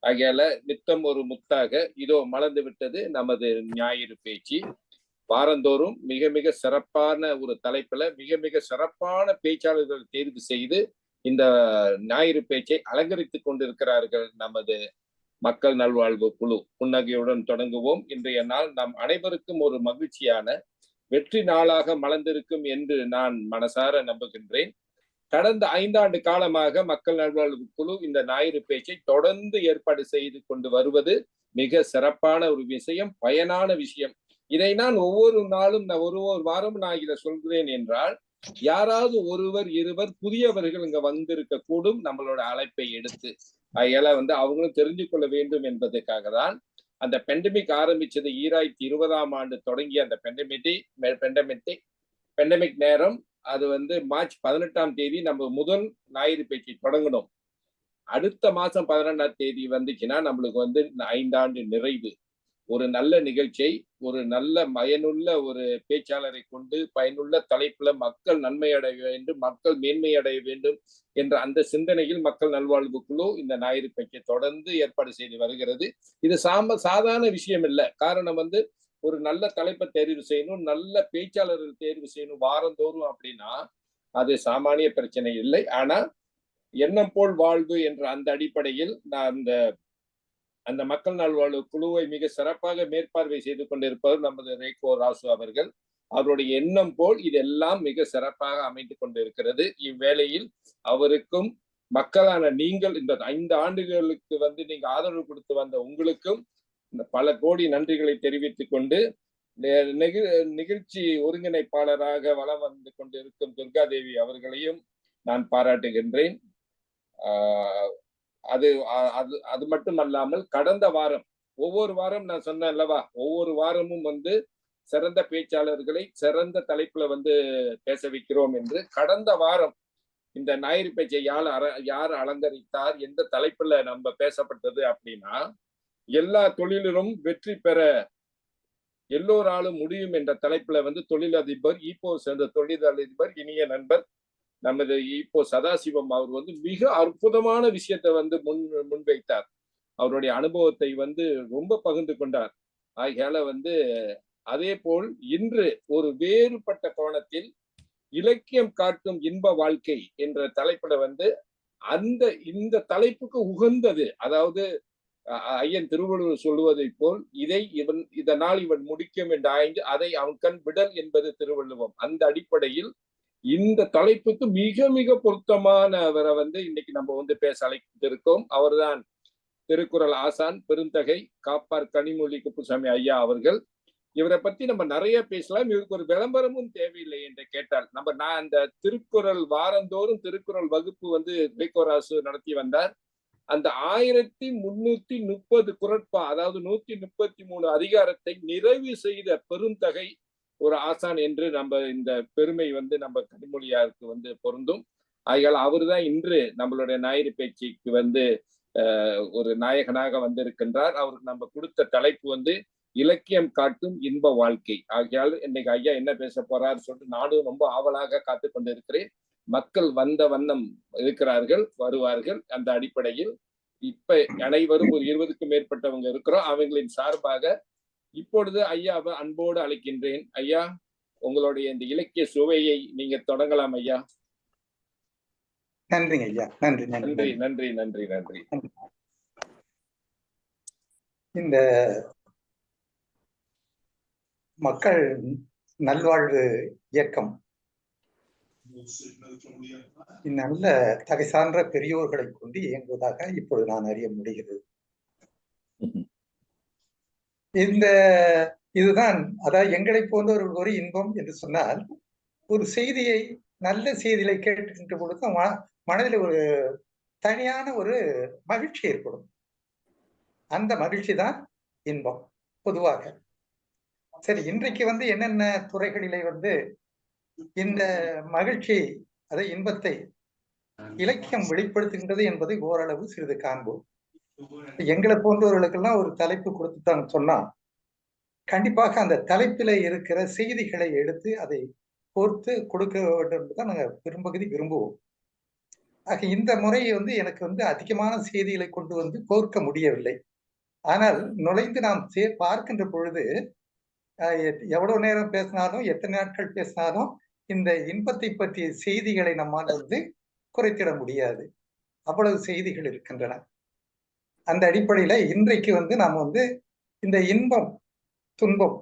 ஆகையால நித்தம் ஒரு முத்தாக இதோ மலர்ந்து விட்டது நமது ஞாயிறு பேச்சு. வாரந்தோறும் மிக மிக சிறப்பான ஒரு தலைப்புல மிக மிக சிறப்பான பேச்சாளர்கள் தேர்வு செய்து இந்த ஞாயிறு பேச்சை அலங்கரித்துக் கொண்டிருக்கிறார்கள் நமது மக்கள் நல்வாழ்வு குழு. புன்னகையுடன் தொடங்குவோம். இன்றைய நாள் நம் அனைவருக்கும் ஒரு மகிழ்ச்சியான வெற்றி நாளாக மலர்ந்திருக்கும் என்று நான் மனசார நம்புகின்றேன். கடந்த 5 ஆண்டு காலமாக மக்கள் நல்வாழ்வு குழு இந்த ஞாயிறு பேச்சை தொடர்ந்து ஏற்பாடு செய்து கொண்டு வருவது மிக சிறப்பான ஒரு விஷயம், பயனான விஷயம். இதை நான் ஒவ்வொரு நாளும் ஒரு வாரம் நான் இதை சொல்கிறேன் என்றால் யாராவது ஒருவர் இருவர் புதியவர்கள் இங்க வந்திருக்க கூடும் நம்மளோட அழைப்பை எடுத்து. அதனால அவங்களும் தெரிஞ்சு கொள்ள வேண்டும் என்பதற்காக தான் அந்த பெண்டமிக் ஆரம்பிச்சது 2020ஆம் ஆண்டு தொடங்கிய அந்த பெண்டமிக் நேரம். அது மார்ச் 18ஆம் தேதி நம்ம முதல் ஞாயிறு பேச்சை தொடங்கணும். அடுத்த மாசம் 12ஆம் தேதி வந்துச்சுன்னா நம்மளுக்கு 5 ஆண்டு நிறைவு. ஒரு நல்ல நிகழ்ச்சியை, ஒரு நல்ல பயனுள்ள ஒரு பேச்சாளரை கொண்டு பயனுள்ள தலைப்புல மக்கள் நன்மை அடைய வேண்டும், மக்கள் மேன்மை அடைய வேண்டும் என்ற அந்த சிந்தனையில் மக்கள் நல்வாழ்வு குழு இந்த ஞாயிறு பேச்சை தொடர்ந்து ஏற்பாடு செய்து வருகிறது. இது சாதாரண விஷயம் இல்லை. காரணம் ஒரு நல்ல தலைப்பை தேர்வு செய்யணும், நல்ல பேச்சாளர்கள் தேர்வு செய்யணும் வாரந்தோறும் அப்படின்னா அது சாமானிய பிரச்சனை இல்லை. ஆனா எண்ணம் போல் வாழ்வு என்ற அந்த அடிப்படையில் நான் அந்த மக்கள் நல்வாழ்வு குழுவை மிக சிறப்பாக மேற்பார்வை செய்து கொண்டிருப்பவர் நமது ரேகோ ராசு அவர்கள். அவருடைய எண்ணம் போல் இதெல்லாம் மிக சிறப்பாக அமைந்து கொண்டிருக்கிறது. இவ்வேளையில் அவருக்கும் மக்களான நீங்கள் இந்த 5 ஆண்டுகளுக்கு நீங்க ஆதரவு கொடுத்து வந்த உங்களுக்கும் பல கோடி நன்றிகளை தெரிவித்துக் கொண்டு நிகழ்ச்சி ஒருங்கிணைப்பாளராக வலம் வந்து கொண்டிருக்கும் துர்காதேவி அவர்களையும் நான் பாராட்டுகின்றேன். அது மட்டுமல்லாமல் கடந்த வாரம் ஒவ்வொரு வாரம் நான் சொன்னேன் அல்லவா, ஒவ்வொரு வாரமும் சிறந்த பேச்சாளர்களை சிறந்த தலைப்புல பேச வைக்கிறோம் என்று. கடந்த வாரம் இந்த ஞாயிறு பேச்சை யார் அலங்கரித்தார், எந்த தலைப்புல நம்ம பேசப்பட்டது அப்படின்னா, எல்லா தொழிலிலும் வெற்றி பெற எல்லோராலும் முடியும் என்ற தலைப்புல தொழிலதிபர் ஈப்போ சேர்ந்த தொழிலதிபர் இனிய நண்பர் நமது இப்போ சதாசிவம் அவர் மிக அற்புதமான விஷயத்தை முன்வைத்தார். அவருடைய அனுபவத்தை ரொம்ப பகிர்ந்து கொண்டார். ஆகையால அதே போல் இன்று ஒரு வேறுபட்ட கோணத்தில் இலக்கியம் காட்டும் இன்ப வாழ்க்கை என்ற தலைப்புல இந்த தலைப்புக்கு உகந்தது. அதாவது ஐயன் திருவள்ளுவர் சொல்லுவதை போல் இதனால் இவன் முடிக்கும் என்று ஆய்ந்து அதை அவன் கண் விடல் என்பது திருவள்ளுவம். அந்த அடிப்படையில் இந்த தலைப்புக்கு மிக மிக பொருத்தமானவரை இன்னைக்கு நம்ம பேச அழைத்திருக்கோம். அவர்தான் திருக்குறள் ஆசான் பெருந்தகை காப்பார் கனிமொழி குப்புசாமி ஐயா அவர்கள். இவரை பத்தி நம்ம நிறைய பேசலாம். இவருக்கு ஒரு விளம்பரமும் தேவையில்லை என்று கேட்டால் நான் அந்த திருக்குறள் வாரந்தோறும் திருக்குறள் வகுப்பு ரேகோராசு நடத்தி வந்தார். அந்த 1330 குறட்பா, அதாவது 133 அதிகாரத்தை நிறைவு செய்த பெருந்தகை ஒரு ஆசான் என்று நம்ம இந்த பெருமை நம்ம கனிமொழியாருக்கு பொருந்தும். ஆகையால் அவர்தான் இன்று நம்மளுடைய ஞாயிறு பேச்சுக்கு ஒரு நாயகனாக வந்திருக்கின்றார். அவருக்கு நம்ம கொடுத்த தலைப்பு இலக்கியம் காட்டும் இன்ப வாழ்க்கை. ஆகையால் இன்னைக்கு ஐயா என்ன பேச போறாரு சொல்லிட்டு நானும் ரொம்ப ஆவலாக காத்து கொண்டிருக்கிறேன். மக்கள் வந்த வண்ணம் இருக்கிறார்கள், வருவார்கள். அந்த அடிப்படையில் இப்ப அனைவரும் ஒரு 20க்கும் மேற்பட்டவங்க இருக்கிறோம். அவங்களின் சார்பாக இப்பொழுது ஐயாவை அன்போடு அழைக்கின்றேன். ஐயா, உங்களுடைய இந்த இலக்கிய சுவையை நீங்க தொடங்கலாம் ஐயா. நன்றிங்க ஐயா. நன்றி நன்றி நன்றி நன்றி நன்றி. இந்த மக்கள் நல்வாழ்வு இயக்கம் நல்ல தகை சான்ற பெரியோர்களை கொண்டு இயங்குவதாக இப்பொழுது நான் அறிய முடிகிறது. இதுதான், அதாவது எங்களை போன்றவர்கள் ஒரு இன்பம் என்று சொன்னால், ஒரு செய்தியை நல்ல செய்திகளை கேட்டுக்கின்ற பொழுது மனதில் ஒரு தனியான ஒரு மகிழ்ச்சி ஏற்படும். அந்த மகிழ்ச்சி தான் இன்பம் பொதுவாக. சரி, இன்றைக்கு என்னென்ன துறைகளிலே இந்த மகிழ்ச்சி, அதை இன்பத்தை இலக்கியம் வெளிப்படுத்துகின்றது என்பதை ஓரளவு சிறிது காண்போம். எங்களை போன்றவர்களுக்கெல்லாம் ஒரு தலைப்பு கொடுத்துட்டாங்க சொன்னா கண்டிப்பாக அந்த தலைப்பில இருக்கிற செய்திகளை எடுத்து அதை கோர்த்து கொடுக்க வேண்டும் என்றுதான் நாங்கள் பெரும்பகுதி விரும்புவோம். ஆக இந்த முறையை எனக்கு அதிகமான செய்திகளை கொண்டு கோர்க்க முடியவில்லை. ஆனால் நுழைந்து நாம் பார்க்கின்ற பொழுது எவ்வளவு நேரம் பேசினாலும், எத்தனை நாட்கள் பேசினாலும் இந்த இன்பத்தை பற்றிய செய்திகளை நம்மால் குறைத்திட முடியாது. அவ்வளவு செய்திகள் இருக்கின்றன. அந்த அடிப்படையில இன்றைக்கு நாம் இந்த இன்பம், துன்பம்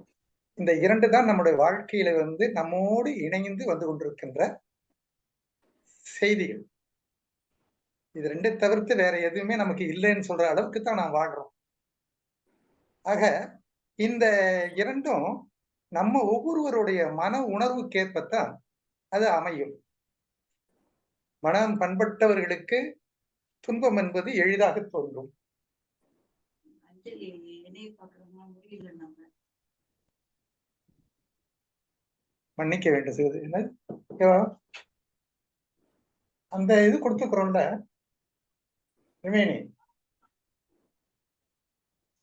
இந்த இரண்டு தான் நம்முடைய வாழ்க்கையில நம்மோடு இணைந்து வந்து கொண்டிருக்கின்ற செய்திகள். இது ரெண்டை தவிர்த்து வேற எதுவுமே நமக்கு இல்லைன்னு சொல்ற அளவுக்கு தான் நாம் வாழ்றோம். ஆக இந்த இரண்டும் நம்ம ஒவ்வொருவருடைய மன உணர்வுக்கேற்பத்தான் அது அமையும். மனம் பண்பட்டவர்களுக்கு துன்பம் என்பது எளிதாக தோன்றும். மன்னிக்க வேண்டும் செய்து அந்த இது கொடுத்துக்கிறோம்ல ரிமேனி,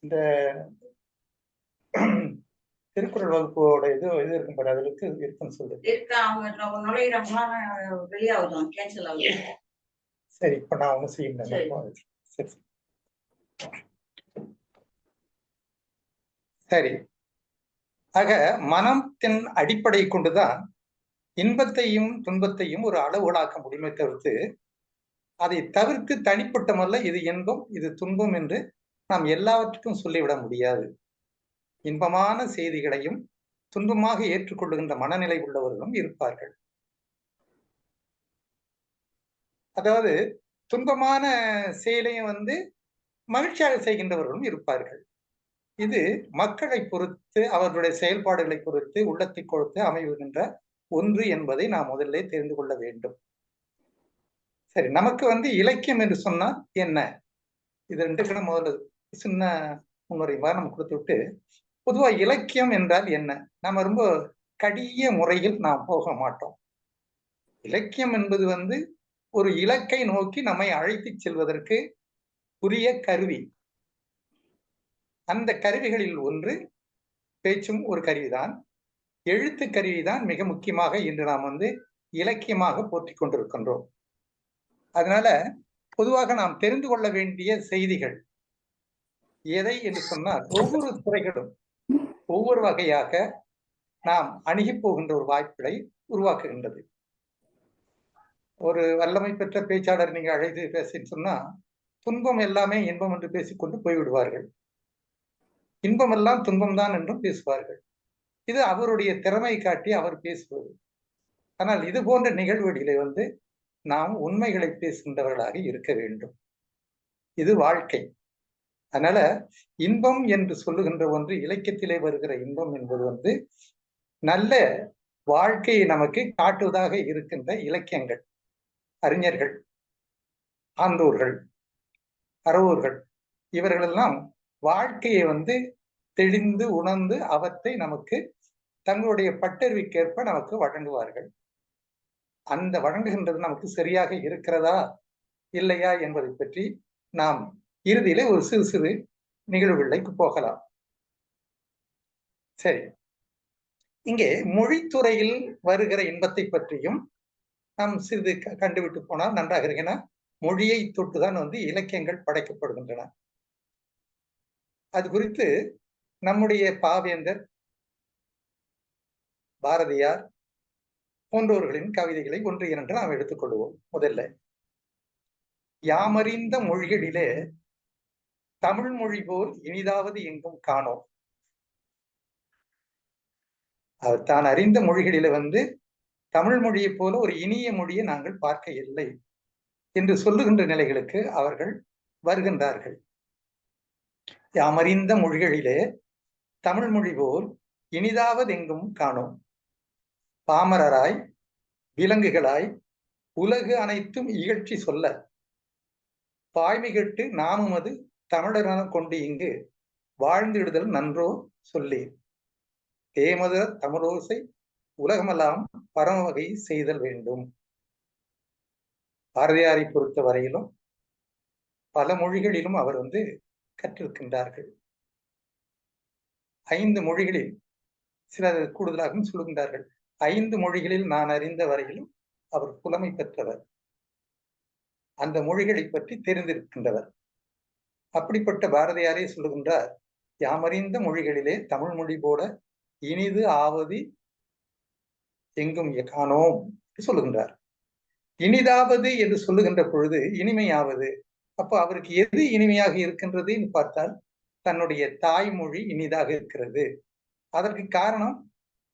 இந்த திருக்குறள் வகுப்போட இது இருக்கும் பாரு, அதுக்கு இருக்குன்னு சொல்லு. சரி, இப்ப நான் ஒண்ணு செய்யணும். சரி சரி. ஆக மனத்தின் அடிப்படை கொண்டுதான் இன்பத்தையும் துன்பத்தையும் ஒரு அளவுகளாக்க முடியுமே தவிர்த்து அதை தவிர்த்து தனிப்பட்டமல்ல இது இன்பம் இது துன்பம் என்று நாம் எல்லாவற்றுக்கும் சொல்லிவிட முடியாது. இன்பமான செய்திகளையும் துன்பமாக ஏற்றுக்கொள்ளுகின்ற மனநிலை உள்ளவர்களும் இருப்பார்கள். அதாவது துன்பமான செயலையும் மகிழ்ச்சியாக செய்கின்றவர்களும் இருப்பார்கள். இது மக்களை பொறுத்து, அவர்களுடைய செயல்பாடுகளை பொறுத்து, உள்ளத்தை கொடுத்து அமைவுகின்ற ஒன்று என்பதை நாம் முதல்ல தெரிந்து கொள்ள வேண்டும். சரி, நமக்கு இலக்கியம் என்று சொன்னால் என்ன? இது ரெண்டுக்கும் முதல்ல சின்ன முன்னுரை மாதிரி நம்ம கொடுத்து விட்டு, பொதுவா இலக்கியம் என்றால் என்ன? நம்ம ரொம்ப கடிய முறையில் நாம் போக மாட்டோம். இலக்கியம் என்பது ஒரு இலக்கை நோக்கி நம்மை அழைத்து செல்வதற்கு உரிய கருவி. அந்த கருவிகளில் ஒன்று பேச்சும் ஒரு கருவிதான். எழுத்து கருவிதான் மிக முக்கியமாக இன்று நாம் இலக்கியமாக போற்றிக் கொண்டிருக்கின்றோம். அதனால பொதுவாக நாம் தெரிந்து கொள்ள வேண்டிய செய்திகள் எதை என்று சொன்னால், ஒவ்வொரு துறைகளும் ஒவ்வொரு வகையாக நாம் அணுகி போகின்ற ஒரு வாய்ப்புகளை உருவாக்குகின்றது. ஒரு வல்லமை பெற்ற பேச்சாளர் நீங்க அழைத்து பேசின்னு சொன்னா, துன்பம் எல்லாமே இன்பம் என்று பேசிக்கொண்டு போய்விடுவார்கள். இன்பம் எல்லாம் துன்பம் தான் என்றும் பேசுவார்கள். இது அவருடைய திறமை காட்டி அவர் பேசுவது. ஆனால் இது போன்ற நிகழ்வுகளிலே நாம் உண்மைகளை பேசுகின்றவர்களாக இருக்க வேண்டும். இது வாழ்க்கை. அதனால இன்பம் என்று சொல்லுகின்ற ஒன்று, இலக்கியத்திலே வருகிற இன்பம் என்பது நல்ல வாழ்க்கையை நமக்கு காட்டுவதாக இருக்கின்ற இலக்கியங்கள், அறிஞர்கள், ஆண்டோர்கள், அறவோர்கள் இவர்களெல்லாம் வாழ்க்கையை தெளிந்து உணர்ந்து அவற்றை நமக்கு தங்களுடைய பட்டறிவுக்கேற்ப நமக்கு வழங்குவார்கள். அந்த வழங்குகின்றது நமக்கு சரியாக இருக்கிறதா இல்லையா என்பதை பற்றி நாம் இறுதியிலே ஒரு சிறு சிறு நிகழ்வுகளுக்கு போகலாம். சரி, இங்கே மொழித்துறையில் வருகிற இன்பத்தை பற்றியும் நாம் சிறிது கண்டுவிட்டு போனால் நன்றாக இருக்குன்னா, மொழியை தொட்டுதான் இலக்கியங்கள் படைக்கப்படுகின்றன. அது குறித்து நம்முடைய பாவேந்தர், பாரதியார் போன்றவர்களின் கவிதைகளை ஒன்று இரண்டு நாம் எடுத்துக்கொள்வோம். முதல்ல, யாமறிந்த மொழிகளிலே தமிழ் மொழி போல் இனிதாவது எங்கும் காணோம். அவர் தான் அறிந்த மொழிகளிலே தமிழ் மொழியை போல ஒரு இனிய மொழியை நாங்கள் பார்க்க இல்லை என்று சொல்லுகின்ற நிலைகளுக்கு அவர்கள் வருகின்றார்கள். யாமறிந்த மொழிகளிலே தமிழ் மொழி போல் இனிதாவது எங்கும் காணோம். பாமரராய் விலங்குகளாய் உலகு அனைத்தும் இகழ்ச்சி சொல்ல பாய்மிகட்டு நாமும் அது தமிழரென கொண்டு இங்கு வாழ்ந்திடுதல் நன்றோ சொல்லி தேமத தமிழோசை உலகமெல்லாம் பரம வகை செய்தல் வேண்டும். பாரதியாரை பொறுத்த வரையிலும் பல மொழிகளிலும் அவர் கற்றிருக்கின்றார்கள். 5 மொழிகளில், சிலர் கூடுதலாகவும் சொல்லுகின்றார்கள், 5 மொழிகளில் நான் அறிந்த வரையிலும் அவர் புலமை பெற்றவர். அந்த மொழிகளை பற்றி தெரிந்திருக்கின்றவர். அப்படிப்பட்ட பாரதியாரே சொல்லுகின்றார், யாமறிந்த மொழிகளிலே தமிழ் மொழி போல இனிது ஆவது எங்கும் காணோம் சொல்லுகின்றார். இனிதாவது என்று சொல்லுகின்ற பொழுது இனிமையாவது, அப்போ அவருக்கு எது இனிமையாக இருக்கின்றது என்று பார்த்தால் தன்னுடைய தாய்மொழி இனிதாக இருக்கிறது. அதற்கு காரணம்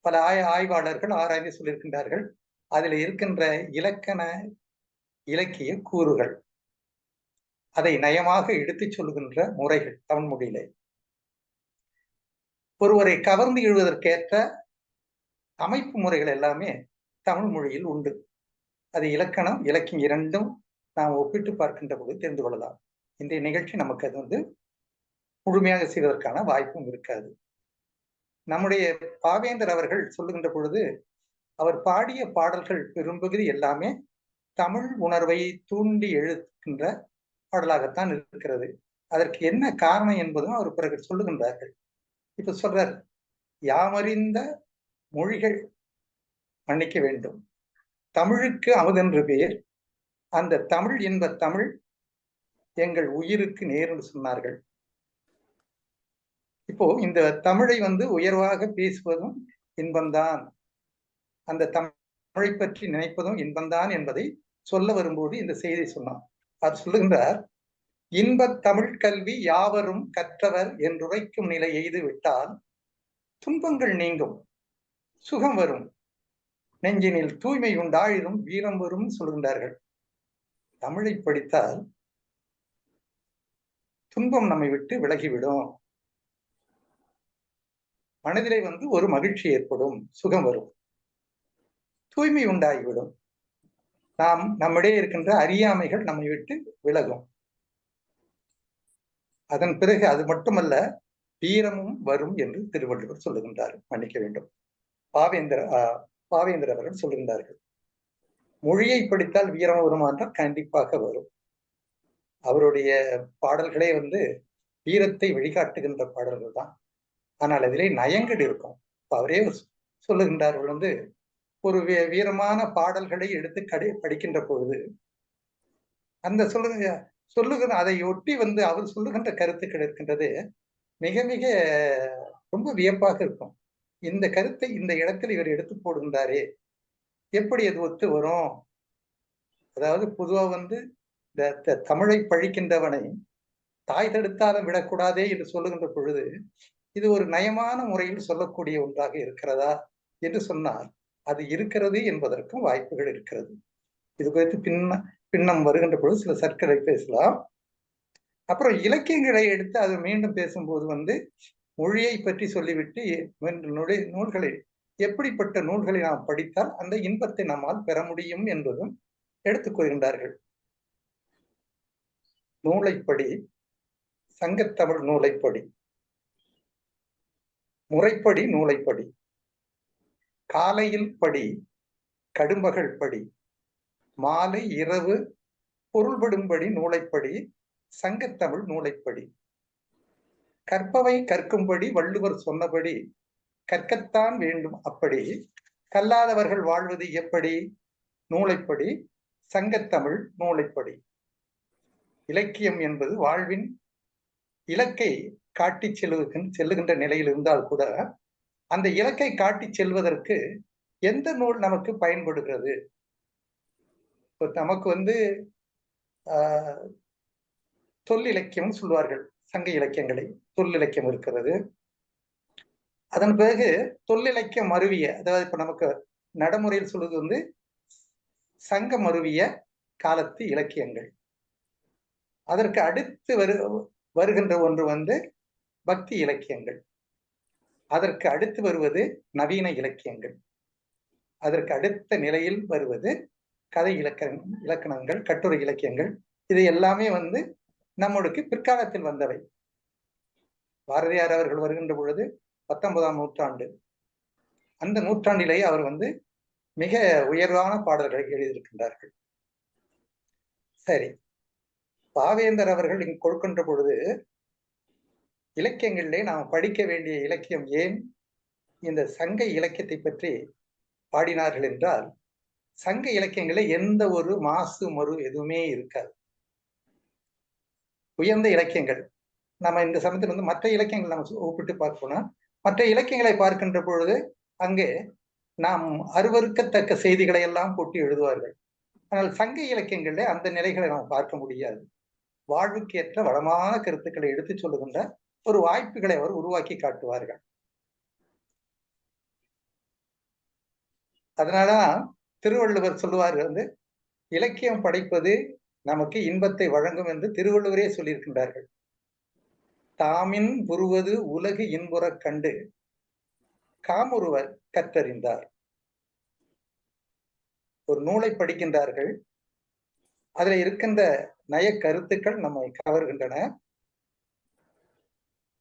பல ஆய்வாளர்கள் ஆராய்ந்து சொல்லியிருக்கின்றார்கள். அதில் இருக்கின்ற இலக்கண இலக்கிய கூறுகள், அதை நயமாக எடுத்துச் சொல்கின்ற முறைகள், தமிழ் மொழியிலே ஒருவரை கவர்ந்து எழுவதற்கேற்ற அமைப்பு முறைகள் எல்லாமே தமிழ் மொழியில் உண்டு. அது இலக்கணம் இலக்கியம் இரண்டும் நாம் ஒப்பிட்டு பார்க்கின்ற போது தெரிந்து கொள்ளலாம். இன்றைய நிகழ்ச்சி நமக்கு அது முழுமையாக செய்வதற்கான வாய்ப்பும் இருக்காது. நம்முடைய பாவேந்தர் அவர்கள் சொல்லுகின்ற பொழுது அவர் பாடிய பாடல்கள் பெரும்பகுதி எல்லாமே தமிழ் உணர்வை தூண்டி எழுக்கின்ற பாடலாகத்தான் இருக்கிறது. அதற்கு என்ன காரணம் என்பதும் அவர் பிறகு சொல்லுகின்றார்கள். இப்ப சொல்றார், யாமறிந்த மொழிகள் மன்னிக்க வேண்டும், தமிழுக்கு அமுதென்று பேர், அந்த தமிழ் என்ப தமிழ் எங்கள் உயிருக்கு நேர்ந்து சொன்னார்கள். இப்போ இந்த தமிழை உயர்வாக பேசுவதும் இன்பம்தான், அந்த தமிழை பற்றி நினைப்பதும் இன்பம்தான் என்பதை சொல்ல வரும்போது இந்த செய்தி சொன்னார். அவர் சொல்லுகின்றார், இன்பத் தமிழ் கல்வி யாவரும் கற்றவர் என்றுரைக்கும் நிலை எய்து விட்டால் துன்பங்கள் நீங்கும், சுகம் வரும், நெஞ்சினில் தூய்மை உண்டாயிரும், வீரம் வரும் சொல்கின்றார்கள். தமிழை படித்தால் துன்பம் நம்மை விட்டு விலகிவிடும், மனதிலே ஒரு மகிழ்ச்சி ஏற்படும், சுகம் வரும், தூய்மை உண்டாகிவிடும், நம்மிடையே இருக்கின்ற அறியாமைகள் நம்மை விட்டு விலகும். அதன் பிறகு அது மட்டுமல்ல, வீரமும் வரும் என்று திருவள்ளுவர் சொல்லுகின்றார். மன்னிக்க வேண்டும், பாவேந்தர் அவர்கள் சொல்லுகின்றார்கள். மொழியை படித்தால் வீரம் வருமா என்றால் கண்டிப்பாக வரும். அவருடைய பாடல்களே வீரத்தை வழிகாட்டுகின்ற பாடல்கள் தான். ஆனால் அதிலே நயங்கள் இருக்கும். அவரே சொல்லுகின்றார்கள், ஒரு வீரமான பாடல்களை எடுத்து படிக்கின்ற பொழுது அந்த சொல்லுகிற அதை ஒட்டி அவர் சொல்லுகின்ற கருத்துக்கள் இருக்கின்றது மிக மிக ரொம்ப வியப்பாக இருக்கும். இந்த கருத்தை இந்த இடத்தில் இவர் எடுத்து போடுகின்றாரே, எப்படி அது ஒத்து வரும்? அதாவது பொதுவா இந்த தமிழை பழிக்கின்றவனை தாய் தடுத்தாலும் விடக்கூடாதே என்று சொல்லுகின்ற பொழுது இது ஒரு நயமான முறையில் சொல்லக்கூடிய ஒன்றாக இருக்கிறதா என்று சொன்னால் அது இருக்கிறது என்பதற்கும் வாய்ப்புகள் இருக்கிறது. இது குறித்து பின்னம் வருகின்ற பொழுது சில சர்க்கரை பேசலாம். அப்புறம் இலக்கியங்களை எடுத்து அது மீண்டும் பேசும்போது மொழியை பற்றி சொல்லிவிட்டு நூல்களை, எப்படிப்பட்ட நூல்களை நாம் படித்தால் அந்த இன்பத்தை நம்மால் பெற முடியும் என்பதும் எடுத்துக் கொள்கின்றார்கள். நூலைப்படி, சங்கத்தமிழ் நூலைப்படி, முறைப்படி நூலைப்படி, காலையில் படி, கடும்பகல் படி, மாலை இரவு பொருள்படும்படி நூலைப்படி, சங்கத்தமிழ் நூலைப்படி, கற்பவை கற்கும்படி வள்ளுவர் சொன்னபடி கற்கத்தான் வேண்டும், அப்படி கல்லாதவர்கள் வாழ்வது எப்படி? நூலைப்படி, சங்கத்தமிழ் நூலைப்படி. இலக்கியம் என்பது வாழ்வின் இலக்கை காட்டி செல்லுகின்ற நிலையில் இருந்தால் கூட அந்த இலக்கை காட்டி செல்வதற்கு எந்த நூல் நமக்கு பயன்படுகிறது? நமக்கு தொல்லிலக்கியம் சொல்வார்கள், சங்க இலக்கியங்களை. தொல்லிலக்கியம் இருக்கிறது. அதன் பிறகு தொல்லிலக்கியம் மருவிய, அதாவது இப்ப நமக்கு நடைமுறையில் சொல்வது சங்க மருவிய காலத்து இலக்கியங்கள். அதற்கு அடுத்து வருகின்ற ஒன்று பக்தி இலக்கியங்கள். அதற்கு அடுத்து வருவது நவீன இலக்கியங்கள். அதற்கு அடுத்த நிலையில் வருவது கதை இலக்கணங்கள், கட்டுரை இலக்கியங்கள். இது எல்லாமே நம்மளுக்கு பிற்காலத்தில் வந்தவை. பாரதியார் அவர்கள் வருகின்ற பொழுது 19ஆம் நூற்றாண்டு, அந்த நூற்றாண்டிலேயே அவர் மிக உயர்வான பாடல்களை எழுதியிருக்கின்றார்கள். சரி, பாவேந்தர் அவர்கள் இங்கு கொடுக்கின்ற பொழுது இலக்கியங்களிலே நாம் படிக்க வேண்டிய இலக்கியம் ஏன் இந்த சங்க இலக்கியத்தை பற்றி பாடினார்கள் என்றால், சங்க இலக்கியங்களில் எந்த ஒரு மாசு மறு எதுவுமே இருக்காது. உயர்ந்த இலக்கியங்கள். நம்ம இந்த சமயத்தில் வந்து மற்ற இலக்கியங்கள் நம்ம ஒப்பிட்டு பார்ப்போம்னா, மற்ற இலக்கியங்களை பார்க்கின்ற பொழுது அங்கே நாம் அருவருக்கத்தக்க செய்திகளை எல்லாம் போட்டு எழுதுவார்கள். ஆனால் சங்க இலக்கியங்களிலே அந்த நிலைகளை நாம் பார்க்க முடியாது. வாழ்வுக்கேற்ற வளமான கருத்துக்களை எடுத்துச் சொல்லுகின்ற ஒரு வாய்ப்புகளை அவர் உருவாக்கி காட்டுவார்கள். அதனாலதான் திருவள்ளுவர் சொல்லுவார் வந்து, இலக்கியம் படைப்பது நமக்கு இன்பத்தை வழங்கும் என்று திருவள்ளுவரே சொல்லியிருக்கின்றார்கள். தாமின் புருவது உலகு இன்புறக் கண்டு காமுருவர் கற்றறிந்தார். ஒரு நூலை படிக்கின்றார்கள், அதுல இருக்கின்ற நய கருத்துக்கள் நம்மை கவர்கின்றன.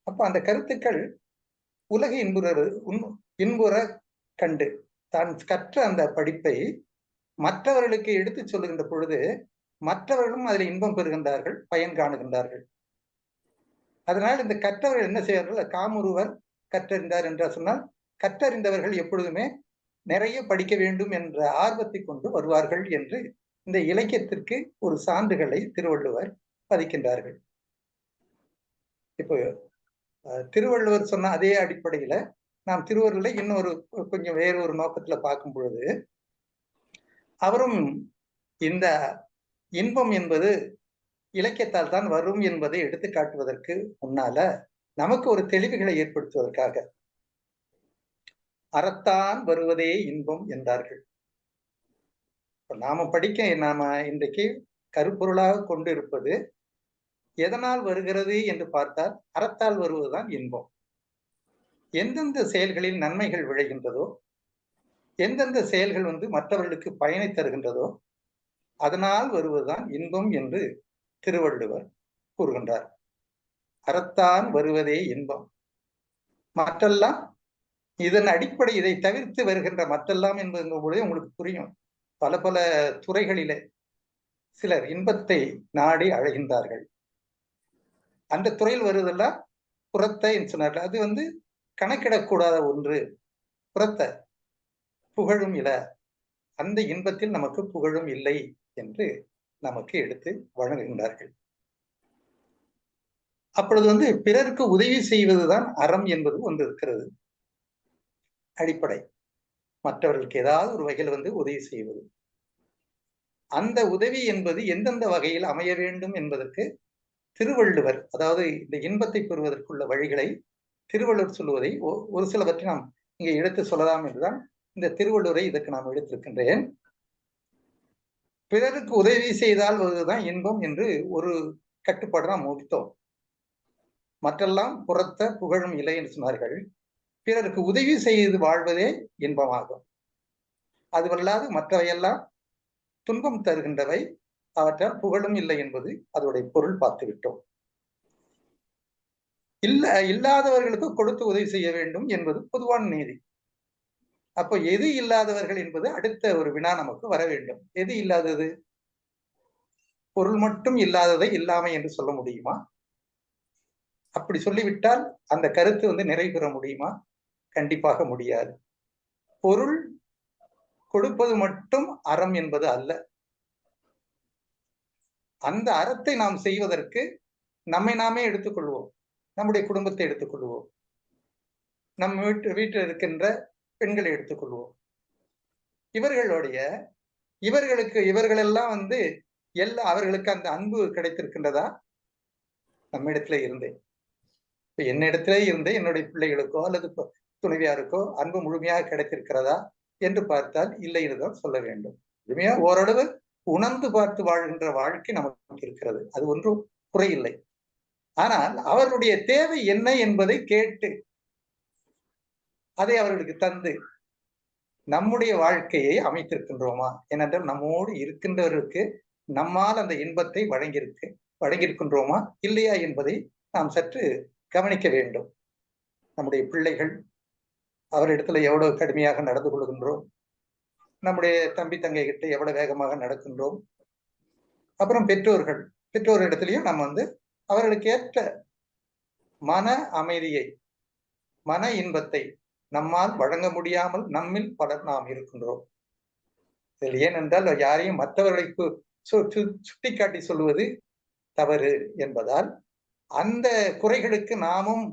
அப்ப அந்த கருத்துக்கள் உலக இன்புற கண்டு தான் கற்ற அந்த படிப்பை மற்றவர்களுக்கு எடுத்து சொல்லுகின்ற பொழுது மற்றவர்களும் அதில் இன்பம் பெறுகின்றார்கள், பயன் காணுகின்றார்கள். அதனால் இந்த கற்றவர்கள் என்ன செய்வார்கள்? காமுருவர் கற்றறிந்தார் என்று சொன்னால், கற்றறிந்தவர்கள் எப்பொழுதுமே நிறைய படிக்க வேண்டும் என்ற ஆர்வத்தை கொண்டு வருவார்கள் என்று இந்த இலக்கியத்திற்கு ஒரு சான்றுகளை திருவள்ளுவர் பதிக்கின்றார்கள். இப்போ திருவள்ளுவர் சொன்ன அதே அடிப்படையில நாம் திருவள்ளுவரை இன்னொரு கொஞ்சம் வேறு ஒரு நோக்கத்துல பார்க்கும் பொழுது, அவரும் இந்த இன்பம் என்பது இலக்கியத்தால் தான் வரும் என்பதை எடுத்து காட்டுவதற்கு முன்னால நமக்கு ஒரு தெளிவுகளை ஏற்படுத்துவதற்காக அறத்தான் வருவதே இன்பம் என்றார்கள். நாம இன்றைக்கு கருப்பொருளாக கொண்டு இருப்பது எதனால் வருகிறது என்று பார்த்தால் அறத்தால் வருவதுதான் இன்பம். எந்தெந்த செயல்களில் நன்மைகள் விளைகின்றதோ, எந்தெந்த செயல்கள் வந்து மற்றவர்களுக்கு பயனை தருகின்றதோ அதனால் வருவதுதான் இன்பம் என்று திருவள்ளுவர் கூறுகின்றார். அறத்தான் வருவதே இன்பம். மற்றெல்லாம் இதன் அடிப்படை, இதை தவிர்த்து வருகின்ற மற்றெல்லாம் என்பது உங்களுக்கு புரியும். பல பல துறைகளிலே சிலர் இன்பத்தை நாடி அழைகின்றார்கள். அந்த துறையில் வருவதெல்லாம் புறத்தை சொன்னார்கள். அது வந்து கணக்கிடக்கூடாத ஒன்று. புறத்த புகழும் இல, அந்த இன்பத்தில் நமக்கு புகழும் இல்லை என்று நமக்கு எடுத்து வழங்குகின்றார்கள். அப்பொழுது வந்து பிறருக்கு உதவி செய்வதுதான் அறம் என்பது ஒன்று இருக்கிறது. அடிப்படை மற்றவர்களுக்கு ஏதாவது ஒரு வகையில் வந்து உதவி செய்வது. அந்த உதவி என்பது எந்தெந்த வகையில் அமைய வேண்டும் என்பதற்கு திருவள்ளுவர், அதாவது இந்த இன்பத்தை பெறுவதற்குள்ள வழிகளை திருவள்ளுவர் சொல்லுவதை ஒரு சிலவற்றை நாம் இங்கே எடுத்து சொல்லலாம் என்றுதான் இந்த திருவள்ளுவரை இதற்கு நாம் எடுத்திருக்கின்றேன். பிறருக்கு உதவி செய்தால் வருவதுதான் இன்பம் என்று ஒரு கட்டுப்பாடு நாம் முடித்தோம். மற்றெல்லாம் புறத்த புகழும் இல்லை என்று சொன்னார்கள். பிறருக்கு உதவி செய்து வாழ்வதே இன்பமாகும். அதுவல்லாது மற்றவையெல்லாம் துன்பம் தருகின்றவை, அவற்றால் புகழும் இல்லை என்பது அதோடைய பொருள் பார்த்து விட்டோம். இல்லாதவர்களுக்கு கொடுத்து உதவி செய்ய வேண்டும் என்பது பொதுவான நீதி. அப்போ எது இல்லாதவர்கள் என்பது அடுத்த ஒரு வினா நமக்கு வர வேண்டும். எது இல்லாதது? பொருள் மட்டும் இல்லாததை இல்லாமை என்று சொல்ல முடியுமா? அப்படி சொல்லிவிட்டால் அந்த கருத்து வந்து நிறைவு பெற முடியுமா? கண்டிப்பாக முடியாது. பொருள் கொடுப்பது மட்டும் அறம் என்பது அல்ல. அந்த அறத்தை நாம் செய்வதற்கு நம்மை நாமே எடுத்துக்கொள்வோம். நம்முடைய குடும்பத்தை எடுத்துக்கொள்வோம். நம் வீட்டில் இருக்கின்ற பெண்களை எடுத்துக்கொள்வோம். இவர்களெல்லாம் வந்து அவர்களுக்கு அந்த அன்பு கிடைத்திருக்கின்றதா? நம்மிடத்திலே இருந்தேன். என்னிடத்திலே இருந்தே என்னுடைய பிள்ளைகளுக்கோ அல்லது துணைவியாருக்கோ அன்பு முழுமையாக கிடைத்திருக்கிறதா என்று பார்த்தால் இல்லை என்றுதான் சொல்ல வேண்டும். முழுமையா ஓரளவு உணர்ந்து பார்த்து வாழ்கின்ற வாழ்க்கை நமக்கு இருக்கிறது. அது ஒன்றும் குறையில்லை. ஆனால் அவர்களுடைய தேவை என்ன என்பதை கேட்டு அதை அவர்களுக்கு தந்து நம்முடைய வாழ்க்கையை அமைத்திருக்கின்றோமா? ஏனென்றால் நம்மோடு இருக்கின்றவர்களுக்கு நம்மால் அந்த இன்பத்தை வழங்கியிருக்கின்றோமா இல்லையா என்பதை நாம் சற்று கவனிக்க வேண்டும். நம்முடைய பிள்ளைகள், அவரிடத்துல எவ்வளவு கடுமையாக நடந்து கொள்கின்றோம், நம்முடைய தம்பி தங்கை கிட்ட எவ்வளவு வேகமாக நடக்கின்றோம். அப்புறம் பெற்றோரிடத்திலையும் நம்ம வந்து அவர்களுக்கு ஏற்ற மன அமைதியை, மன இன்பத்தை நம்மால் வழங்க முடியாமல் நம்மில் பலர் நாம் இருக்கின்றோம். இதில் ஏனென்றால் யாரையும் மற்றவர்களுக்கு சுட்டிக்காட்டி சொல்லுவது தவறு என்பதால் அந்த குறைகளுக்கு நாமும்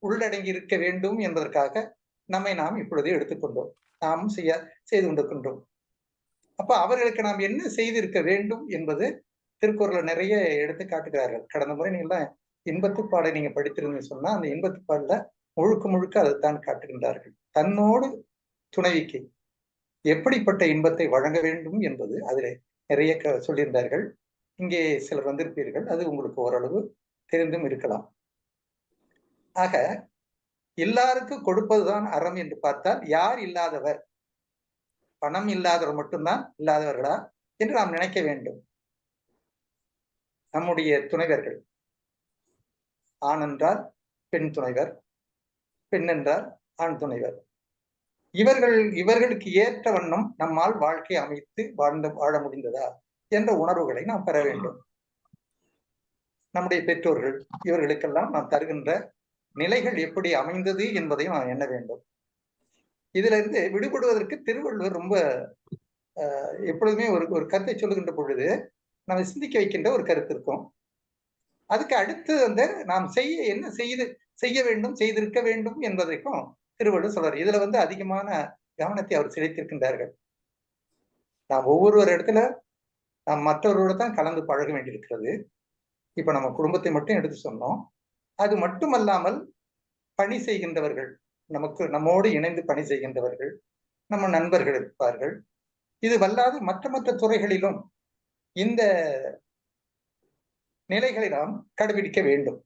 உள்ளடங்கி இருக்க வேண்டும் என்பதற்காக நம்மை நாம் இப்பொழுது எடுத்துக்கொண்டோம், நாமும் செய்து கொண்டிருக்கின்றோம். அப்ப அவர்களுக்கு நாம் என்ன செய்திருக்க வேண்டும் என்பது திருக்குறள்ல நிறைய எடுத்து காட்டுகிறார்கள். கடந்த முறை நீங்க இன்பத்துப்பாடை நீங்க படித்திருந்தீங்கன்னு சொன்னா அந்த இன்பத்துப்பாடல முழுக்க முழுக்க அதைத்தான் காட்டுகின்றார்கள். தன்னோடு துணைவிக்கு எப்படிப்பட்ட இன்பத்தை வழங்க வேண்டும் என்பது அதில் நிறைய சொல்லியிருந்தார்கள். இங்கே சிலர் வந்திருப்பீர்கள், அது உங்களுக்கு ஓரளவு தெரிந்தும் இருக்கலாம். ஆக எல்லாருக்கும் கொடுப்பதுதான் அறம் என்று பார்த்தால் யார் இல்லாதவர், பணம் இல்லாதவர் மட்டும்தான் இல்லாதவர்களா என்று நாம் நினைக்க வேண்டும். நம்முடைய துணைவர்கள், ஆண் என்றால் பெண் துணைவர், பெண் என்றால் ஆண் துணைவர், இவர்களுக்கு ஏற்ற வண்ணம் நம்மால் வாழ்க்கை அமைத்து வாழ முடிந்ததா என்ற உணர்வுகளை நாம் பெற வேண்டும். நம்முடைய பெற்றோர்கள் இவர்களுக்கெல்லாம் நாம் தருகின்ற நிலைகள் எப்படி அமைந்தது என்பதையும் நாம் எண்ண வேண்டும். இதுல இருந்து விடுபடுவதற்கு திருவள்ளுவர் ரொம்ப எப்பொழுதுமே ஒரு கருத்தை சொல்லுகின்ற பொழுது நம்ம சிந்திக்க வைக்கின்ற ஒரு கருத்து இருக்கும். அதுக்கு அடுத்து வந்து நாம் செய்ய வேண்டும், செய்திருக்க வேண்டும் என்பதற்கும் திருவள்ளுவர் சொல்றார். இதுல வந்து அதிகமான கவனத்தை அவர் செலுத்தியிருக்கின்றார்கள். நாம் ஒவ்வொரு இடத்துல நாம் மற்றவர்களோட தான் கலந்து பழக வேண்டியிருக்கிறது. இப்ப நம்ம குடும்பத்தை மட்டும் எடுத்து சொன்னோம். அது மட்டுமல்லாமல் பணி செய்கின்றவர்கள், நம்மோடு இணைந்து பணி செய்கின்றவர்கள், நம்ம நண்பர்கள் இருப்பார்கள். இது வல்லாது மற்ற துறைகளிலும் இந்த நிலைகளை நாம் கடைபிடிக்க வேண்டும்.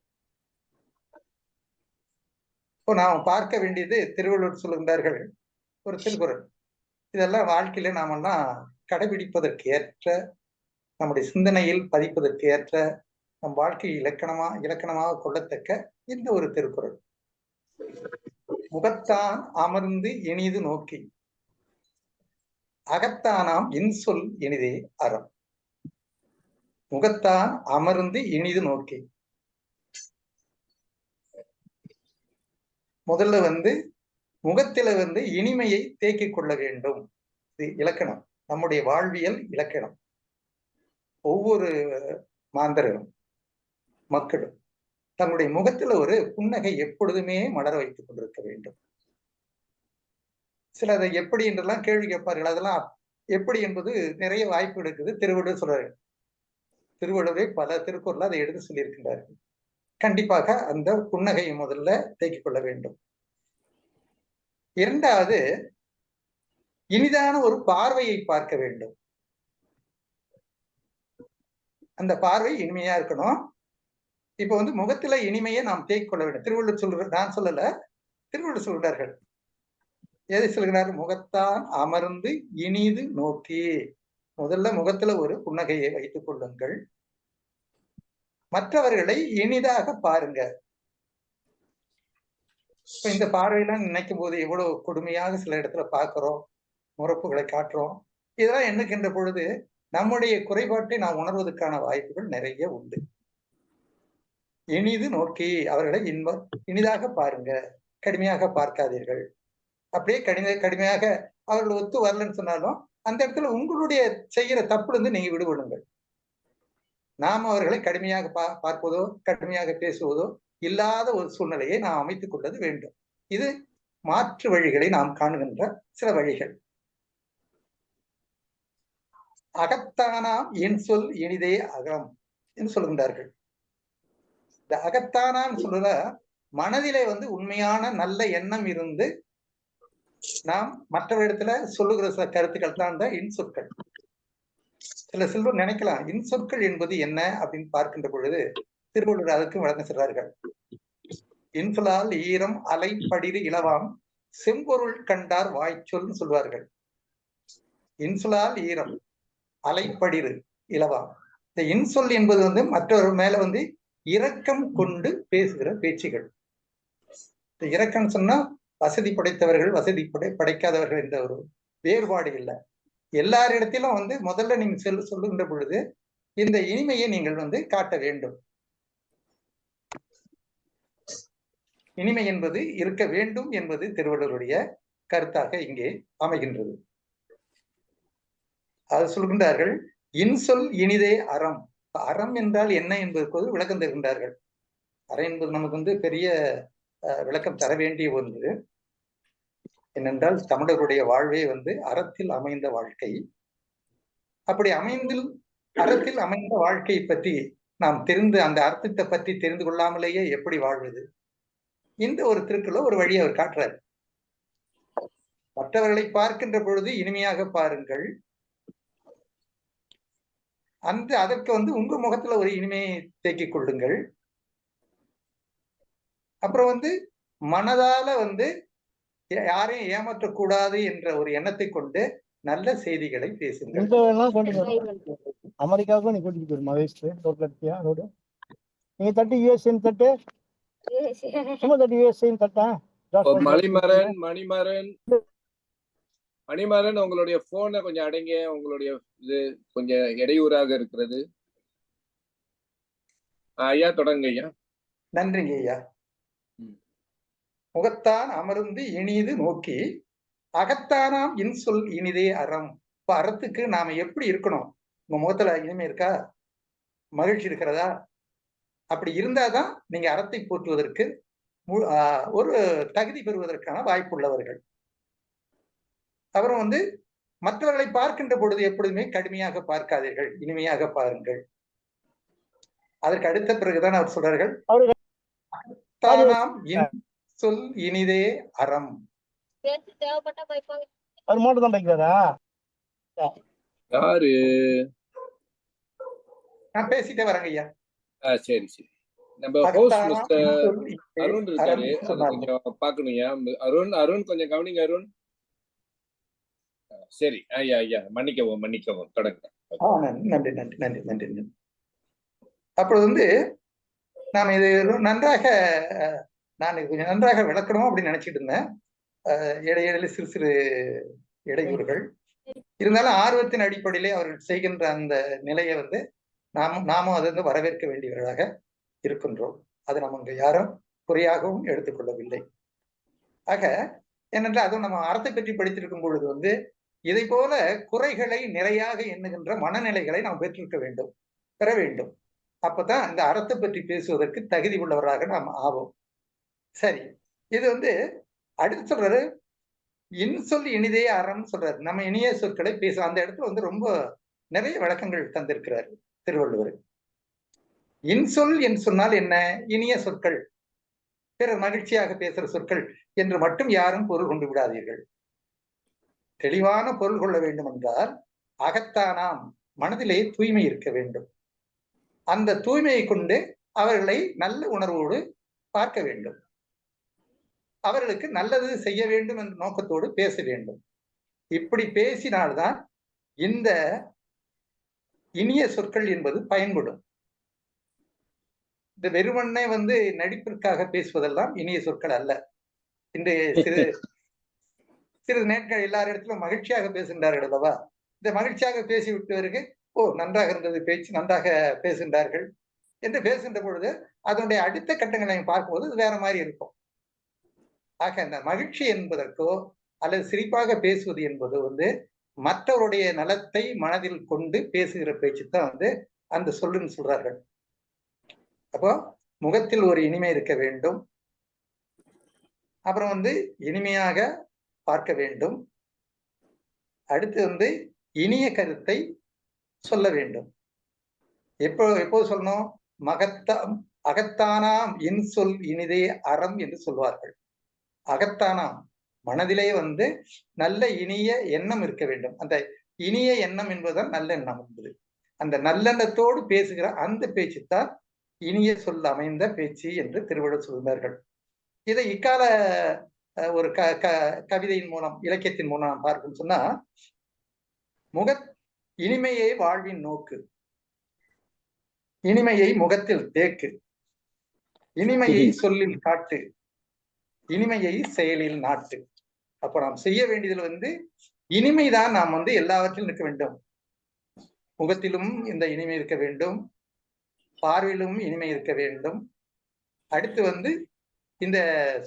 இப்போ நாம் பார்க்க வேண்டியது திருவள்ளுவர் சொல்லுகின்றார்கள் ஒரு திருக்குறள். இதெல்லாம் வாழ்க்கையில நாமெல்லாம் கடைபிடிப்பதற்கு ஏற்ற, நம்முடைய சிந்தனையில் பதிப்பதற்கு ஏற்ற, நம் வாழ்க்கையை இலக்கணமாக கொள்ளத்தக்க இந்த ஒரு திருக்குறள். முகத்தான் அமர்ந்து இனிது நோக்கி அகத்தானாம் இன்சொல் இனிதே அறம். முகத்தான் அமர்ந்து இனிது நோக்கி, முதல்ல வந்து முகத்தில வந்து இனிமையை தேக்கிக் கொள்ள வேண்டும். இது இலக்கணம், நம்முடைய வாழ்வியல் இலக்கணம். ஒவ்வொரு மாந்தரும் மக்களும் தன்னுடைய முகத்துல ஒரு புன்னகை எப்பொழுதுமே மலர வைத்துக் கொண்டிருக்க வேண்டும். சில அதை எப்படி என்றெல்லாம் கேள்வி கேட்பார்கள். அதெல்லாம் எப்படி என்பது நிறைய வாய்ப்பு இருக்குது. திருவள்ளுவர் சொல்றாரு, திருவள்ளுவரை பல திருக்குறள் அதை எடுத்து சொல்லியிருக்கின்றார்கள். கண்டிப்பாக அந்த புன்னகையை முதல்ல தேக்கிக் கொள்ள வேண்டும். இரண்டாவது, இனிதான ஒரு பார்வையை பார்க்க வேண்டும். அந்த பார்வை இனிமையா இருக்கணும். இப்ப வந்து முகத்துல இனிமையை நாம் தேக்கிக் கொள்ள வேண்டும். திருவள்ளுவர் நான் சொல்லல, திருவள்ளுவர் சொல்கிறார்கள். எதை சொல்கிறார்கள்? முகத்தான் அமர்ந்து இனிது நோக்கி. முதல்ல முகத்துல ஒரு புன்னகையை வைத்துக் கொள்ளுங்கள். மற்றவர்களை இனிதாக பாருங்க. இப்ப இந்த பார்வையெல்லாம் நினைக்கும் போது எவ்வளவு கொடுமையாக சில இடத்துல பார்க்கிறோம், முறப்புகளை காட்டுறோம். இதெல்லாம் எண்ணுகின்ற பொழுது நம்முடைய குறைபாட்டை நாம் உணர்வதற்கான வாய்ப்புகள் நிறைய உண்டு. இனிது நோக்கி அவர்களை இனிதாக பாருங்க, கடுமையாக பார்க்காதீர்கள். அப்படியே கடுமையாக அவர்கள் ஒத்து வரலன்னு சொன்னாலும் அந்த இடத்துல உங்களுடைய செய்கிற தப்புல இருந்து நீங்க விடுபடுங்கள். நாம் அவர்களை கடுமையாக பார்ப்பதோ கடுமையாக பேசுவதோ இல்லாத ஒரு சூழ்நிலையை நாம் அமைத்துக் கொள்வது வேண்டும். இது மாற்று வழிகளை நாம் காணுகின்ற சில வழிகள். அகத்தானாம் என் சொல் இனிதே அகம் என்று சொல்கின்றார்கள். இந்த அகத்தானான்னு சொல்றத மனதிலே வந்து உண்மையான நல்ல எண்ணம் இருந்து நாம் மற்றவரிடத்துல சொல்லுகிற சில கருத்துக்கள் தான் இந்த இன்சொற்கள். சில செல்வர் நினைக்கலாம் இன்சொற்கள் என்பது என்ன அப்படின்னு பார்க்கின்ற பொழுது திருவள்ளுவர் அதற்கு விளக்கம் சொல்றார்கள். இன்சொலால் ஈரம் அலைப்படிறு இலவாம் செம்பொருள் கண்டார் வாய்ச்சொல்னு சொல்வார்கள். இன்சொலால் ஈரம் அலைப்படிறு இலவாம். இந்த இன்சொல் என்பது வந்து மற்றவர் மேல வந்து இரக்கம் கொண்டு பேசுகிற பேச்சுகள். இந்த இரக்கம் சொன்னா வசதி படைத்தவர்கள் வசதி படைக்காதவர்கள் என்ற ஒரு வேறுபாடு இல்லை. எல்லாரிடத்திலும் வந்து முதல்ல நீங்க சொல்லுகின்ற பொழுது இந்த இனிமையை நீங்கள் வந்து காட்ட வேண்டும். இனிமை என்பது இருக்க வேண்டும் என்பது திருவள்ளுவருடைய கருத்தாக இங்கே அமைகின்றது. அது சொல்கின்றார்கள், இன்சொல் இனிதே அறம் அறம் என்றால் என்ன என்பதற்கு விளக்கம் தருகின்றார்கள். அறம் என்பது நமக்கு வந்து பெரிய விளக்கம் தர வேண்டிய ஒன்று. ஏனென்றால் தமிழருடைய வாழ்வே வந்து அறத்தில் அமைந்த வாழ்க்கை. அப்படி அறத்தில் அமைந்த வாழ்க்கையை பற்றி நாம் அந்த அர்த்தத்தை பற்றி தெரிந்து கொள்ளாமலேயே எப்படி வாழ்வது? இந்த ஒரு திருக்குறள் ஒரு வழி அவர் காட்டுறார். மற்றவர்களை பார்க்கின்ற பொழுது இனிமையாக பாருங்கள். அதற்கு வந்து உங்க முகத்துல ஒரு இனிமையை தேக்கிக் கொள்ளுங்கள். அப்புறம் வந்து மனதால வந்து யாரையும் ஏமாற்றக்கூடாது என்ற ஒரு எண்ணத்தை கொண்டு நல்ல செய்திகளை பேசுங்கள். அமெரிக்காவுக்கும் நீ கூட்டிட்டு போயிரு மகேஷ் ரோட்ல இருக்கியா ரோடு நீங்க தட்டு யூஎஸ்ஏன்னு தட்டு சும்மா தட்டு யூஎஸ்ஏன்னு தட்டேன். மணிமாறன் உங்களுடைய போனை கொஞ்சம் அடங்க. உங்களுடைய இது கொஞ்சம் இடையூறாக இருக்கிறது. ஐயா தொடங்க ஐயா. நன்றிங்க ஐயா. முகத்தான் அமர்ந்து இனிது நோக்கி அகத்தானாம் இன்சொல் இனிதே அறம். இப்ப அறத்துக்கு நாம எப்படி இருக்கணும்? உங்க முகத்துல இனிமை இருக்கா? மகிழ்ச்சி இருக்கிறதா? அப்படி இருந்தாதான் நீங்க அறத்தை போற்றுவதற்கு ஒரு தகுதி பெறுவதற்கான வாய்ப்புள்ளவர்கள். அப்புறம் வந்து மற்றவர்களை பார்க்கின்ற பொழுது எப்பொழுதுமே கடுமையாக பார்க்காதீர்கள், இனிமையாக பாருங்கள். அதற்கு அடுத்த பிறகுதான் அவர் சொல்றார்கள், தானாம் சொல் இனிதே அறம். அவர் மட்டும் தான் வைக்கிறாரா? யாரு? நான் பேசிட்டே வரேங்க ஐயா. சரி சரி. நம்ம அருண் இருக்காரு, கொஞ்சம் பாக்கணும்யா. அருண் கொஞ்சம் கவனிங்க. அருண் சரி. ஐயா ஐயா மன்னிக்கவும் தொடங்க. நன்றி நன்றி நன்றி நன்றி நன்றி. அப்பொழுது வந்து நாம் இது நன்றாக நான் கொஞ்சம் நன்றாக விளக்கணும் அப்படின்னு நினைச்சிட்டு இருந்தேன். இடையில சிறு சிறு இடையூறுகள் இருந்தாலும் ஆர்வத்தின் அடிப்படையிலே அவர்கள் செய்கின்ற அந்த நிலையை வந்து நாமும் அதை வந்து வரவேற்க வேண்டியவர்களாக இருக்கின்றோம். அது நமக்கு யாரும் குறையாகவும் எடுத்துக்கொள்ளவில்லை. ஆக ஏனென்றால் அதுவும் நம்ம அறத்தை பற்றி படித்திருக்கும் பொழுது வந்து இதை போல குறைகளை நிறையாக எண்ணுகின்ற மனநிலைகளை நாம் பெற வேண்டும். அப்பதான் இந்த அறத்தை பற்றி பேசுவதற்கு தகுதி உள்ளவராக நாம் ஆவோம். சரி, இது வந்து அடுத்து சொல்றாரு, இன்சொல் இனிதே அறம் சொல்றாரு. நம்ம இனிய சொற்களை பேச அந்த இடத்துல வந்து ரொம்ப நிறைய விளக்கங்கள் தந்திருக்கிறார் திருவள்ளுவர். இன்சொல் என்று சொன்னால் என்ன? இனிய சொற்கள், பிறர் மகிழ்ச்சியாக பேசுற சொற்கள் என்று மட்டும் யாரும் பொருள் கொண்டு விடாதீர்கள். தெளிவான பொருள் கொள்ள வேண்டும் என்றால் அகத்தானாம் மனதிலே தூய்மை இருக்க வேண்டும். அந்த தூய்மையை கொண்டு அவர்களை நல்ல உணர்வோடு பார்க்க வேண்டும். அவர்களுக்கு நல்லது செய்ய வேண்டும் என்ற நோக்கத்தோடு பேச வேண்டும். இப்படி பேசினால்தான் இந்த இனிய சொற்கள் என்பது பயன்படும். இந்த வெறுமனே வந்து நடிப்பிற்காக பேசுவதெல்லாம் இனிய சொற்கள் அல்ல. இன்றைய சிறிது நேரங்கள் எல்லார் இடத்திலும் மகிழ்ச்சியாக பேசுகின்றார்கள் அல்லவா? இந்த மகிழ்ச்சியாக பேசிவிட்டவருக்கு நன்றாக இருந்தது, பேச்சு நன்றாக பேசுகின்றார்கள் என்று பேசுகின்ற பொழுது அதனுடைய அடுத்த கட்டங்களை பார்க்கும்போது அது வேற மாதிரி இருக்கும். ஆக இந்த மகிழ்ச்சி என்பதற்கோ அல்லது சிரிப்பாக பேசுவது என்பது வந்து மற்றவருடைய நலத்தை மனதில் கொண்டு பேசுகிற பேச்சு தான் வந்து அந்த சொல்லுன்னு சொல்றார்கள். அப்போ முகத்தில் ஒரு இனிமை இருக்க வேண்டும். அப்புறம் வந்து இனிமையாக பார்க்க வேண்டும். அடுத்து வந்து இனிய கருத்தை சொல்ல வேண்டும். எப்போது சொல்லணும்? அகத்தானாம் இன்சொல் இனிதே அறம் என்று சொல்வார்கள். அகத்தானாம் மனதிலே வந்து நல்ல இனிய எண்ணம் இருக்க வேண்டும். அந்த இனிய எண்ணம் என்பதுதான் நல்ல எண்ணம் என்பது. அந்த நல்லெண்ணத்தோடு பேசுகிற அந்த பேச்சுத்தான் இனிய சொல் அமைந்த பேச்சு என்று திருவள்ளுவர் சொல்கிறார்கள். இதை இக்கால ஒரு கவிதையின் மூலம் இலக்கியத்தின் மூலம் நாம் பார்க்கும் சொன்னா, இனிமையை வாழ்வின் நோக்கு, இனிமையை முகத்தில் தேக்கு, இனிமையை சொல்லில் காட்டு, இனிமையை செயலில் நாட்டு. அப்ப நாம் செய்ய வேண்டியதில் வந்து இனிமைதான். நாம் வந்து எல்லாவற்றிலும் இருக்க வேண்டும். முகத்திலும் இந்த இனிமை இருக்க வேண்டும், பார்வையிலும் இனிமை இருக்க வேண்டும். அடுத்து வந்து இந்த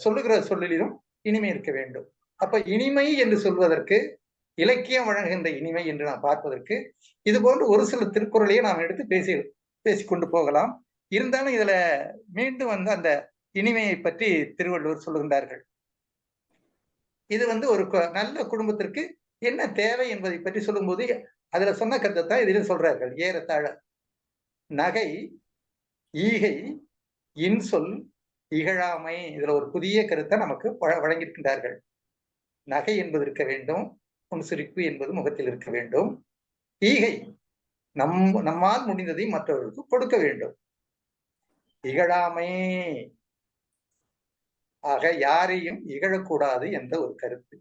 சொல்லுகிற சொல்லிலும் இனிமை இருக்க வேண்டும். அப்ப இனிமை என்று சொல்வதற்கு, இலக்கியம் வழங்குகின்ற இனிமை என்று நாம் பார்ப்பதற்கு இது போன்று ஒரு சில திருக்குறளையே நாம் எடுத்து பேசிக்கொண்டு போகலாம். இருந்தாலும் இதுல மீண்டும் வந்து அந்த இனிமையை பற்றி திருவள்ளுவர் சொல்லுகின்றார்கள். இது வந்து ஒரு நல்ல குடும்பத்திற்கு என்ன தேவை என்பதை பற்றி சொல்லும்போது அதுல சொன்ன கருத்தை தான் இதிலும் சொல்றார்கள். ஏறத்தாழ நகை, ஈகை, இன்சொல், இகழாமை, இதுல ஒரு புதிய கருத்தை நமக்கு வழங்கியிருக்கின்றார்கள். நகை என்பது இருக்க வேண்டும், புன்சிரிப்பு என்பது முகத்தில் இருக்க வேண்டும். ஈகை, நம்மால் முடிந்ததை மற்றவர்களுக்கு கொடுக்க வேண்டும். இகழாமை, ஆக யாரையும் இகழக்கூடாது என்ற ஒரு கருத்து.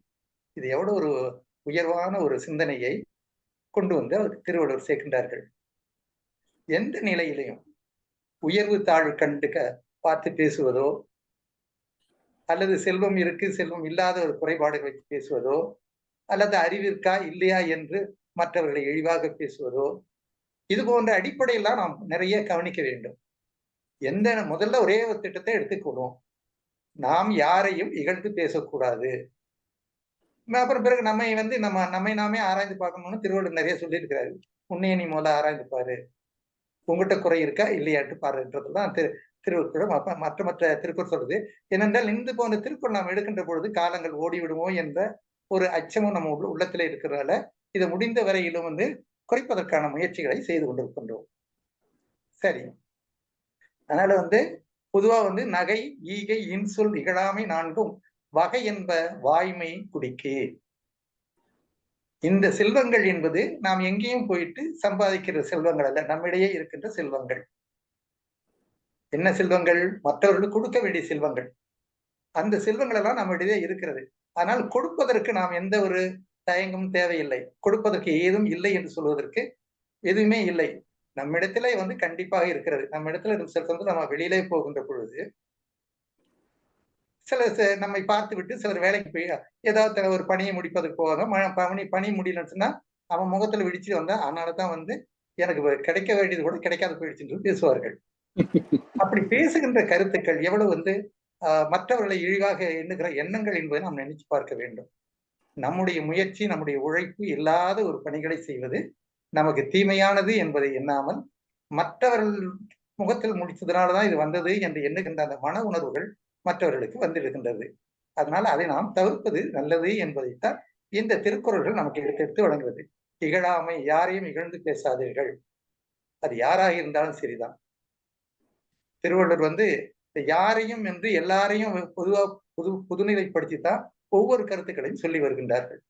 இது எவ்வளவு ஒரு உயர்வான ஒரு சிந்தனையை கொண்டு வந்து திருவள்ளுவர் சேர்க்கின்றார்கள். எந்த நிலையிலையும் உயர்வு தாழ்வு கண்டுக்க பார்த்து பேசுவதோ, அல்லது செல்வம் இருக்கு செல்வம் இல்லாத ஒரு குறைபாடு வைத்து பேசுவதோ, அல்லது அறிவிற்கா இல்லையா என்று மற்றவர்களை இழிவாக பேசுவதோ, இது போன்ற அடிப்படையெல்லாம் நாம் நிறைய கவனிக்க வேண்டும். முதல்ல ஒரே ஒரு திட்டத்தை எடுத்துக்கொள்வோம். நாம் யாரையும் இகழ்ந்து பேசக்கூடாது. அப்புறம் பிறகு நம்மை நாமே ஆராய்ந்து பார்க்கணும்னு திருவள்ளுவர் நிறைய சொல்லியிருக்கிறாரு. உன்னைய நீ முதல்ல ஆராய்ந்து பாரு, உங்ககிட்ட குறை இருக்கா இல்லையாட்டு பாருன்றதுதான் திருக்குறள் மற்ற திருக்குறள் சொல்றது. ஏனென்றால் இந்த போன்ற திருக்குறள் நாம் எடுக்கின்ற பொழுது காலங்கள் ஓடிவிடுமோ என்ற ஒரு அச்சமும் நம்ம உள்ளத்துல இருக்கிறதால இதை முடிந்த வரையிலும் வந்து குறைப்பதற்கான முயற்சிகளை செய்து கொண்டிருக்கின்றோம். சரி, அதனால வந்து பொதுவா வந்து நகை, ஈகை, இன்சொல், இகழாமை நான்கும் வகை என்ப வாய்மை குடிக்கு. இந்த செல்வங்கள் என்பது நாம் எங்கேயும் போயிட்டு சம்பாதிக்கிற செல்வங்கள் அல்ல, நம்மிடையே இருக்கின்ற செல்வங்கள். என்ன செல்வங்கள்? மற்றவர்களுக்கு கொடுக்க வேண்டிய செல்வங்கள். அந்த செல்வங்கள் எல்லாம் நம்மிடையே இருக்கிறது. ஆனால் கொடுப்பதற்கு நாம் எந்த ஒரு தயங்கமும் தேவையில்லை. கொடுப்பதற்கு ஏதும் இல்லை என்று சொல்வதற்கு எதுவுமே இல்லை. நம்மிடத்திலே வந்து கண்டிப்பாக இருக்கிறது. நம்ம இடத்துல வந்து நம்ம வெளியிலே போகின்ற பொழுது நம்மை பார்த்து விட்டு சிலர் வேலைக்கு போய் ஏதாவது ஒரு பணியை முடிப்பதற்கு போவாங்க. பணி முடியலன்னு சொன்னா அவன் முகத்துல விடிச்சுட்டு வந்தா அதனாலதான் வந்து எனக்கு கிடைக்க வேண்டியது கூட கிடைக்காது போயிடுச்சுன்னு பேசுவார்கள். அப்படி பேசுகின்ற கருத்துக்கள் எவ்வளவு வந்து மற்றவர்களை இழிவாக எண்ணுகிற எண்ணங்கள் என்பதை நாம் நினைச்சு பார்க்க வேண்டும். நம்முடைய முயற்சி, நம்முடைய உழைப்பு இல்லாத ஒரு பணிகளை செய்வது நமக்கு தீமையானது என்பதை எண்ணாமல் மற்றவர்கள் முகத்தில் முடிச்சதுனாலதான் இது வந்தது என்று எண்ணுகின்ற அந்த மன உணர்வுகள் மற்றவர்களுக்கு வந்திருக்கின்றது. அதனால அதை நாம் தவிர்ப்பது நல்லது என்பதைத்தான் இந்த திருக்குறள்கள் நமக்கு எடுத்து வழங்குவது. இகழாமை, யாரையும் இகழ்ந்து பேசாதீர்கள். அது யாராக இருந்தாலும் சரிதான். திருவள்ளுவர் வந்து யாரையும் என்று எல்லாரையும் பொதுவா புதுநிலைப்படுத்தித்தான் ஒவ்வொரு கருத்துக்களையும் சொல்லி வருகின்றார்கள்.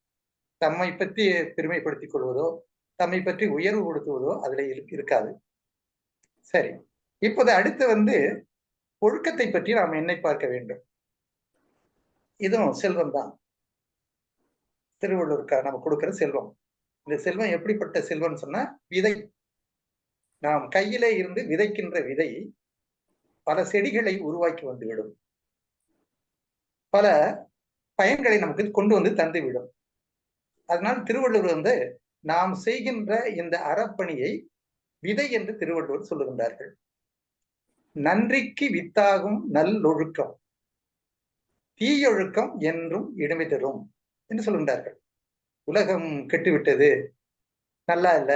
தம்மை பற்றி பெருமைப்படுத்திக் கொள்வதோ, தம்மை பற்றி உயர்வு கொடுத்துவதோ அதுல இருக்காது. சரி, இப்போது அடுத்து வந்து ஒழுக்கத்தை பற்றி நாம் என்னை பார்க்க வேண்டும். இதுவும் செல்வம் தான். திருவள்ளுவருக்கு நம்ம கொடுக்கிற செல்வம். இந்த செல்வம் எப்படிப்பட்ட செல்வம் சொன்னா, விதை. நாம் கையிலே இருந்து விதைக்கின்ற விதை பல செடிகளை உருவாக்கி வந்துவிடும், பல பயன்களை நமக்கு கொண்டு வந்து தந்துவிடும். அதனால் திருவள்ளுவர் வந்து நாம் செய்கின்ற இந்த அறப்பணியை விதை என்று திருவள்ளுவர் சொல்லுகின்றார்கள். நன்றிக்கு வித்தாகும் நல்லொழுக்கம் தீயொழுக்கம் என்றும் இடுமை தரும் என்று சொல்கின்றார்கள். உலகம் கெட்டுவிட்டது, நல்லா இல்ல,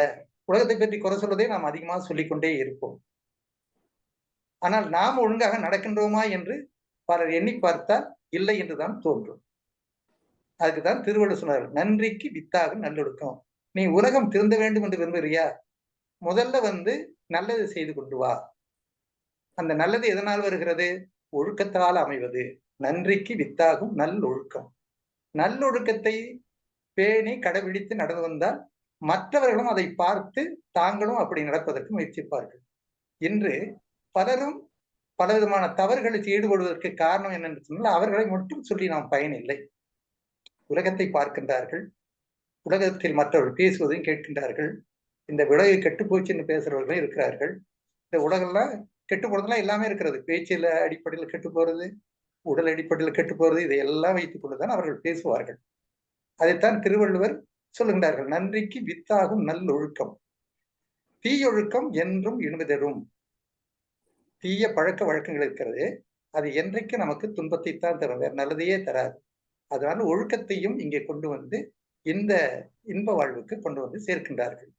உலகத்தை பற்றி குறை சொல்வதை நாம் அதிகமாக சொல்லிக்கொண்டே இருப்போம். ஆனால் நாம் ஒழுங்காக நடக்கின்றோமா என்று பலர் எண்ணி பார்த்தால் இல்லை என்றுதான் தோன்றும். அதுக்குதான் திருவள்ளுவர் சொன்னார், நன்றிக்கு வித்தாகும் நல்லொழுக்கம். நீ உலகம் திருந்த வேண்டும் என்று விரும்புறியா, முதல்ல வந்து நல்லது செய்து கொண்டு வா. அந்த நல்லது எதனால் வருகிறது? ஒழுக்கத்தால் அமைவது. நன்றிக்கு வித்தாகும் நல்லொழுக்கம். நல்லொழுக்கத்தை பேணி கடைபிடித்து நடந்து வந்தால் மற்றவர்களும் அதை பார்த்து தாங்களும் அப்படி நடப்பதற்கு முயற்சிப்பார்கள். இன்று பலரும் பலவிதமான தவறுகளுக்கு ஈடுபடுவதற்கு காரணம் என்னென்று சொன்னால் அவர்களை மட்டும் சொல்லி நாம் பயனில்லை. உலகத்தை பார்க்கின்றார்கள், உலகத்தில் மற்றவர்கள் பேசுவதையும் கேட்கின்றார்கள். இந்த விலகு கெட்டுப்போச்சுன்னு பேசுறவர்களும் இருக்கிறார்கள். இந்த உலகெல்லாம் கெட்டு போறதெல்லாம் எல்லாமே இருக்கிறது. பேச்சில் அடிப்படையில் கெட்டு போறது, உடல் அடிப்படையில் கெட்டு போறது, இதையெல்லாம் வைத்துக் கொண்டுதான் அவர்கள் பேசுவார்கள். அதைத்தான் திருவள்ளுவர் சொல்லுகின்றார்கள், நன்றிக்கு வித்தாகும் நல்லொழுக்கம் தீயொழுக்கம் என்றும் இனிமை தரும். தீய பழக்க வழக்கங்கள் இருக்கிறது, அது என்றைக்கு நமக்கு துன்பத்தை தான் தரும், வேற நல்லதையே தராது. அதனால ஒழுக்கத்தையும் இங்கே கொண்டு வந்து இந்த இன்ப வாழ்வுக்கு கொண்டு வந்து சேர்க்கின்றார்கள்.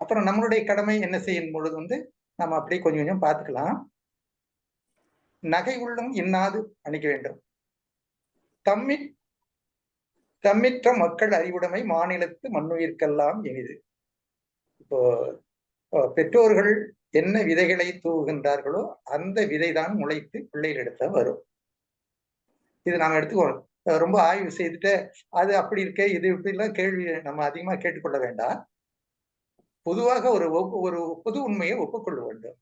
அப்புறம் நம்மளுடைய கடமை என்ன செய்யும் பொழுது வந்து நம்ம அப்படியே கொஞ்சம் கொஞ்சம் பார்த்துக்கலாம். நகை உள்ளும் இன்னாது அணிக்க வேண்டும். தம்மிற்ற மக்கள் அறிவுடைமை மாநிலத்து மண்ணுயிர்க்கெல்லாம் இனிது. இப்போ பெற்றோர்கள் என்ன விதைகளை தூவுகின்றார்களோ அந்த விதைதான் முளைத்து பிள்ளைகளிடத்த வரும். இது நாம எடுத்துக்கோம். ரொம்ப ஆய்வு செய்துட்டு அது அப்படி இருக்கே இது இப்படிலாம் கேள்வி நம்ம அதிகமா கேட்டுக்கொள்ள வேண்டாம். பொதுவாக ஒரு பொது உண்மையை ஒப்புக்கொள்ள வேண்டும்.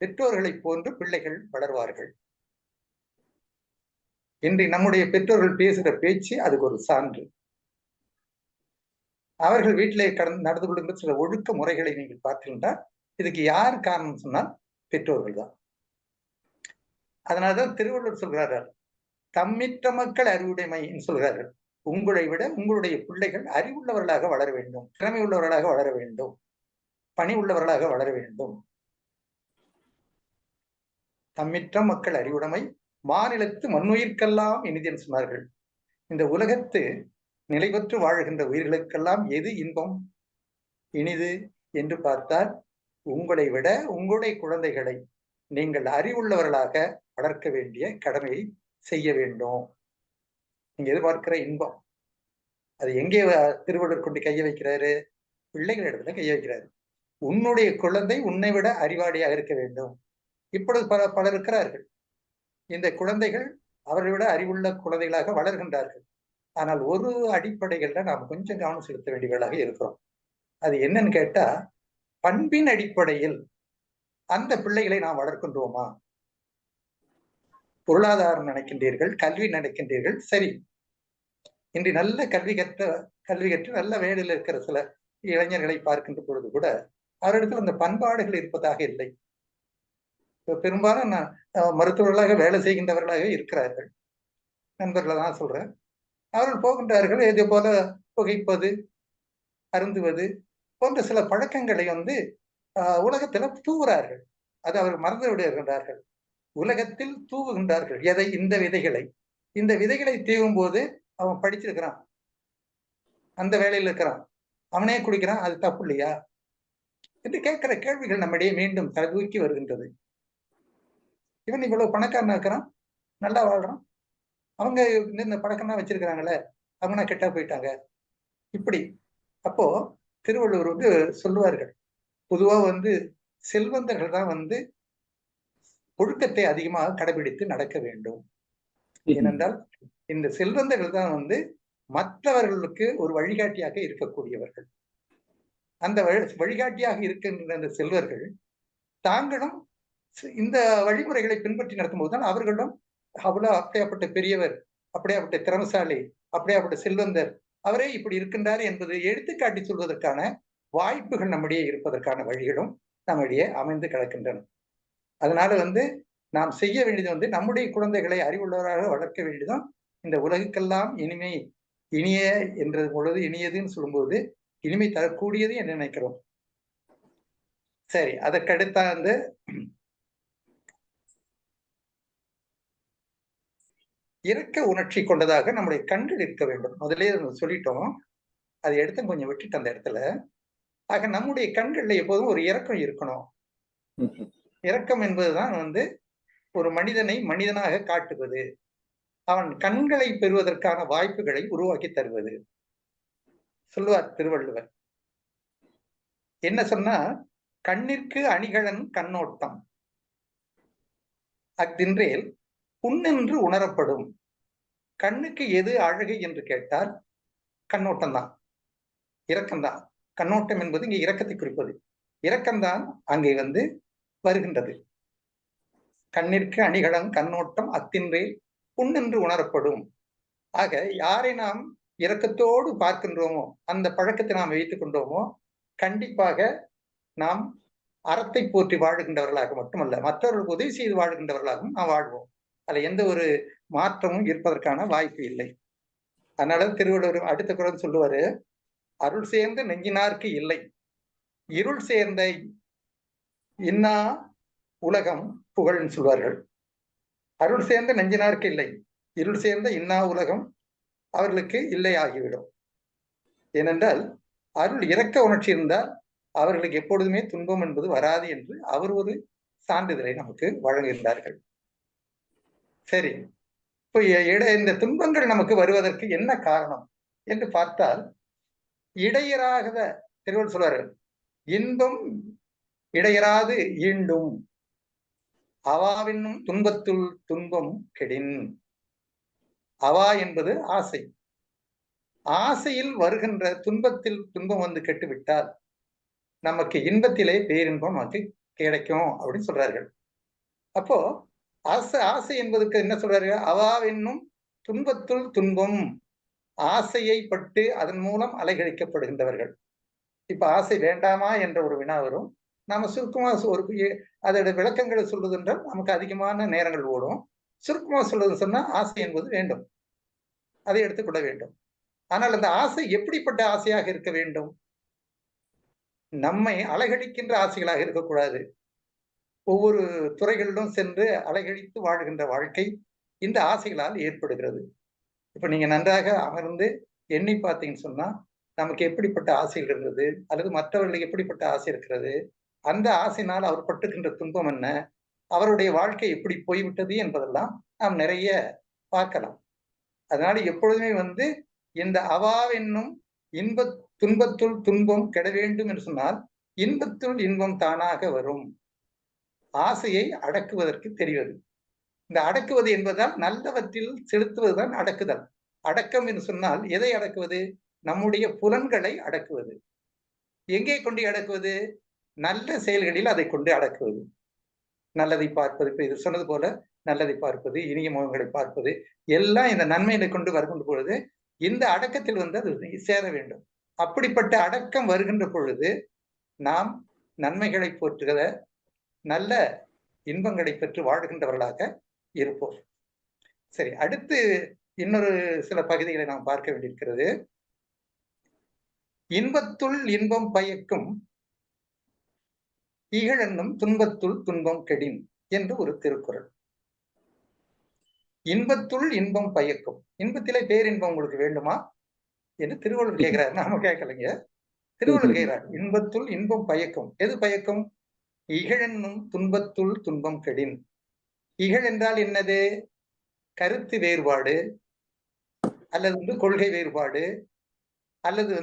பெற்றோர்களை போன்று பிள்ளைகள் வளர்வார்கள். இன்று நம்முடைய பெற்றோர்கள் பேசுகிற பேச்சு அதுக்கு ஒரு சான்று. அவர்கள் வீட்டிலே நடந்து கொள்கின்ற சில ஒழுக்க முறைகளை நீங்கள் பார்த்தீங்கன்னா இதுக்கு யார் காரணம் சொன்னால் பெற்றோர்கள் தான். அதனால்தான் திருவள்ளுவர் சொல்கிறார்கள், தம்மிற்ற மக்கள் அறிவுடைமைன்னு சொல்கிறார்கள். உங்களை விட உங்களுடைய பிள்ளைகள் அறிவுள்ளவர்களாக வளர வேண்டும், திறமை உள்ளவர்களாக வளர வேண்டும், பணி உள்ளவர்களாக வளர வேண்டும். தம்மிற்ற மக்கள் அறிவுடைமை மாநிலத்து மண்ணுயிர்க்கெல்லாம் இனிதென்று சொன்னார்கள். இந்த உலகத்து நிலை பெற்று வாழ்கின்ற உயிர்களுக்கெல்லாம் எது இன்பம் இனிது என்று பார்த்தால் உங்களை விட உங்களுடைய குழந்தைகளை நீங்கள் அறிவுள்ளவர்களாக வளர்க்க வேண்டிய கடமையை செய்ய வேண்டும். நீங்க எதிர்பார்க்கிற இன்பம் அது எங்கே திருவள்ளுவர் கொண்டு கைய வைக்கிறாரு? பிள்ளைகளிடத்துல கைய வைக்கிறாரு. உன்னுடைய குழந்தை உன்னை விட அறிவாளியாக இருக்க வேண்டும். இப்பொழுது பலர் இருக்கிறார்கள். இந்த குழந்தைகள் அவரை விட அறிவுள்ள குழந்தைகளாக வளர்கின்றார்கள். ஆனால் ஒரு அடிப்படைகள்ல நாம் கொஞ்சம் கவனம் செலுத்த வேண்டியவர்களாக இருக்கிறோம். அது என்னன்னு கேட்டா, பண்பின் அடிப்படையில் அந்த பிள்ளைகளை நாம் வளர்க்கின்றோமா? பொருளாதாரம் நினைக்கின்றீர்கள், கல்வி நினைக்கின்றீர்கள், சரி. இன்று நல்ல கல்வி கற்று நல்ல வேலையில் இருக்கிற சில இளைஞர்களை பார்க்கின்ற பொழுது கூட அவரிடத்தில் அந்த பண்பாடுகள் இருப்பதாக இல்லை. பெரும்பாலும் மருத்துவர்களாக வேலை செய்கின்றவர்களாக இருக்கிறார்கள். நண்பர்களை தான் சொல்றேன். அவர்கள் போகின்றார்கள், இதே போல புகைப்பது, அருந்துவது போன்ற சில பழக்கங்களை வந்து உலகத்துல தூவுறார்கள். அது அவர்கள் மறந்து விடுகின்றார்கள். உலகத்தில் தூவுகின்றார்கள். எதை? இந்த விதைகளை. இந்த விதைகளை தீவும் போது அவன் படிச்சிருக்கிறான், அந்த வேலையில் இருக்கிறான், அவனே குடிக்கிறான், அது தப்பு இல்லையா என்று கேட்கிற கேள்விகள் நம்மிடையே மீண்டும் தூக்கி வருகின்றது. இவன் இவ்வளவு பணக்காரனா இருக்கிறான், நல்லா வாழ்றான், அவங்க இந்த பழக்கம்லாம் வச்சிருக்கிறாங்களே, அவங்க கெட்டா போயிட்டாங்க இப்படி. அப்போ திருவள்ளுவர் வந்து சொல்லுவார்கள், பொதுவா வந்து செல்வந்தர்கள் தான் வந்து ஒழுக்கத்தை அதிகமாக கடைபிடித்து நடக்க வேண்டும். ஏனென்றால் இந்த செல்வந்தர்கள் தான் வந்து மற்றவர்களுக்கு ஒரு வழிகாட்டியாக இருக்கக்கூடியவர்கள். அந்த வழிகாட்டியாக இருக்கின்ற அந்த செல்வர்கள் தாங்களும் இந்த வழிமுறைகளை பின்பற்றி நடத்தும் போதுதான் அவர்களும் அவ்வளவு அப்படியாப்பட்ட பெரியவர், அப்படியாப்பட்ட திறமசாலி, அப்படியாப்பட்ட செல்வந்தர், அவரே இப்படி இருக்கின்றார் என்பதை எடுத்துக்காட்டி சொல்வதற்கான வாய்ப்புகள் நம்மிடையே இருப்பதற்கான வழிகளும் நம்மிடையே அமைந்து கிடக்கின்றன. அதனால வந்து நாம் செய்ய வேண்டியது வந்து நம்முடைய குழந்தைகளை அறிவுள்ளவராக வளர்க்க வேண்டியதும் இந்த உலகுக்கெல்லாம் இனிய என்ற பொழுது இனியதுன்னு சொல்லும்போது இனிமை தரக்கூடியது என்று நினைக்கிறோம். சரி, அதற்கடுத்த வந்து இரக்க உணர்ச்சி கொண்டதாக நம்முடைய கண்கள் இருக்க வேண்டும். முதலே சொல்லிட்டோம், அதை எடுத்து கொஞ்சம் விட்டுட்டு அந்த இடத்துல. ஆக நம்முடைய கண்கள்ல எப்போதும் ஒரு இரக்கம் இருக்கணும். இரக்கம் என்பதுதான் வந்து ஒரு மனிதனை மனிதனாக காட்டுவது, அவன் கண்களை பெறுவதற்கான வாய்ப்புகளை உருவாக்கி தருவது. சொல்லுவார் திருவள்ளுவர். என்ன சொன்னா, கண்ணிற்கு அணிகலன் கண்ணோட்டம், அஃதின்றேல் புண்ணென்று உணரப்படும். கண்ணுக்கு எது அழகு என்று கேட்டால் கண்ணோட்டம் தான், இரக்கம்தான். கண்ணோட்டம் என்பது இங்கே இரக்கத்தை குறிப்பது. இரக்கம்தான் அங்கே வந்து வருகின்றது. கண்ணிற்கு அணிகலன் கண்ணோட்டம் அத்தின்றேல் புண்ணென்று உணரப்படும். ஆக யாரை நாம் இரக்கத்தோடு பார்க்கின்றோமோ, அந்த பழக்கத்தை நாம் வைத்துக் கொண்டோமோ, கண்டிப்பாக நாம் அறத்தை போற்றி வாழுகின்றவர்களாக மட்டுமல்ல, மற்றவர்களுக்கு உதவி செய்து வாழுகின்றவர்களாகவும் நாம் வாழ்வோம். அதுல எந்த ஒரு மாற்றமும் இருப்பதற்கான வாய்ப்பு இல்லை. அதனால திருவள்ளுவர் அடுத்த குறள் சொல்லுவாரு, அருள் சேர்ந்த நெஞ்சினார்க்கு இல்லை, இருள் சேர்ந்த இன்னா உலகம் புகழ்ன்னு சொல்வார்கள். அருள் சேர்ந்த நெஞ்சினார்க்கு இல்லை, இருள் சேர்ந்த இன்னா உலகம் அவர்களுக்கு இல்லை ஆகிவிடும். ஏனென்றால் அருள் இரக்க உணர்ச்சி இருந்தால் அவர்களுக்கு எப்பொழுதுமே துன்பம் என்பது வராது என்று அவர் ஒரு சான்றிதழை நமக்கு வழங்குகின்றார்கள். சரி, இப்போ இந்த துன்பங்கள் நமக்கு வருவதற்கு என்ன காரணம் என்று பார்த்தால், இடையராக திருவள்ளுவர் சொல்வார்கள், இன்பம் இடையராது ஈண்டும் அவாவென்னும் துன்பத்துள் துன்பம் கெடின். அவா என்பது ஆசை. ஆசையில் வருகின்ற துன்பத்தில் துன்பம் வந்து கெட்டுவிட்டால் நமக்கு இன்பத்திலே பேரின்பம் நமக்கு கிடைக்கும் அப்படின்னு சொல்றார்கள். அப்போ ஆசை என்பதுக்கு என்ன சொல்றாரு? அவாவென்னும் துன்பத்துள் துன்பம். ஆசையை பட்டு அதன் மூலம் அலைகழிக்கப்படுகின்றவர்கள். இப்ப ஆசை வேண்டாமா என்ற ஒரு வினா வரும். நாம சுருக்கமா அதோட விளக்கங்களை சொல்வது என்றால் நமக்கு அதிகமான நேரங்கள் ஓடும். சுருக்கமா சொல்றது சொன்னா ஆசை என்பது வேண்டும், அதை எடுத்துக்கொள்ள வேண்டும். ஆனால் அந்த ஆசை எப்படிப்பட்ட ஆசையாக இருக்க வேண்டும்? நம்மை அலைகழிக்கின்ற ஆசைகளாக இருக்கக்கூடாது. ஒவ்வொரு துறைகளிலும் சென்று அலைகழித்து வாழ்கின்ற வாழ்க்கை இந்த ஆசைகளால் ஏற்படுகிறது. இப்ப நீங்க நன்றாக அமர்ந்து எண்ணி பார்த்தீங்கன்னு சொன்னா நமக்கு எப்படிப்பட்ட ஆசைகள் இருந்தது, அல்லது மற்றவர்களுக்கு எப்படிப்பட்ட ஆசை இருக்கிறது, அந்த ஆசையினால் அவர் பட்டுகின்ற துன்பம் என்ன, அவருடைய வாழ்க்கை எப்படி போய்விட்டது என்பதெல்லாம் நாம் நிறைய பார்க்கலாம். அதனால எப்பொழுதுமே இந்த அவாவென்னும் துன்பத்துள் துன்பம் கெட வேண்டும் என்று சொன்னால் இன்பத்துள் இன்பம் தானாக வரும். ஆசையை அடக்குவதற்கு தெரிவது. இந்த அடக்குவது என்பதால் நல்லவற்றில் செலுத்துவதுதான் அடக்குதல். அடக்கம் என்று சொன்னால் எதை அடக்குவது? நம்முடைய புலன்களை அடக்குவது. எங்கே கொண்டு அடக்குவது? நல்ல செயல்களில் அதை கொண்டு அடக்குவது. நல்லதை பார்ப்பது, இப்ப இது சொன்னது போல நல்லதை பார்ப்பது, இனிய முகங்களை பார்ப்பது, எல்லாம் இந்த நன்மையை கொண்டு வருகின்ற பொழுது இந்த அடக்கத்தில் அது சேர வேண்டும். அப்படிப்பட்ட அடக்கம் வருகின்ற பொழுது நாம் நன்மைகளை போற்றுகிற நல்ல இன்பங்களை பெற்று வாழ்கின்றவர்களாக இருப்போம். சரி, அடுத்து இன்னொரு சில பகுதிகளை நாம் பார்க்க வேண்டியிருக்கிறது. இன்பத்துள் இன்பம் பயக்கும் இகழென்னும் துன்பத்துள் துன்பம் கெடின் என்று ஒரு திருக்குறள். இன்பத்துள் இன்பம் பயக்கும். இன்பத்திலே பேரின்பம் உங்களுக்கு வேண்டுமா என்று திருவள்ளுவர் கேட்கிறார். நாம கேட்கலைங்க, திருவள்ளுவர் கேட்கிறார். இன்பத்துள் இன்பம் பயக்கும். எது பயக்கும்? இகழென்னும் துன்பத்துள் துன்பம் கெடின். இகழ் என்றால் என்னது? கருத்து வேறுபாடு, அல்லது கொள்கை வேறுபாடு, அல்லது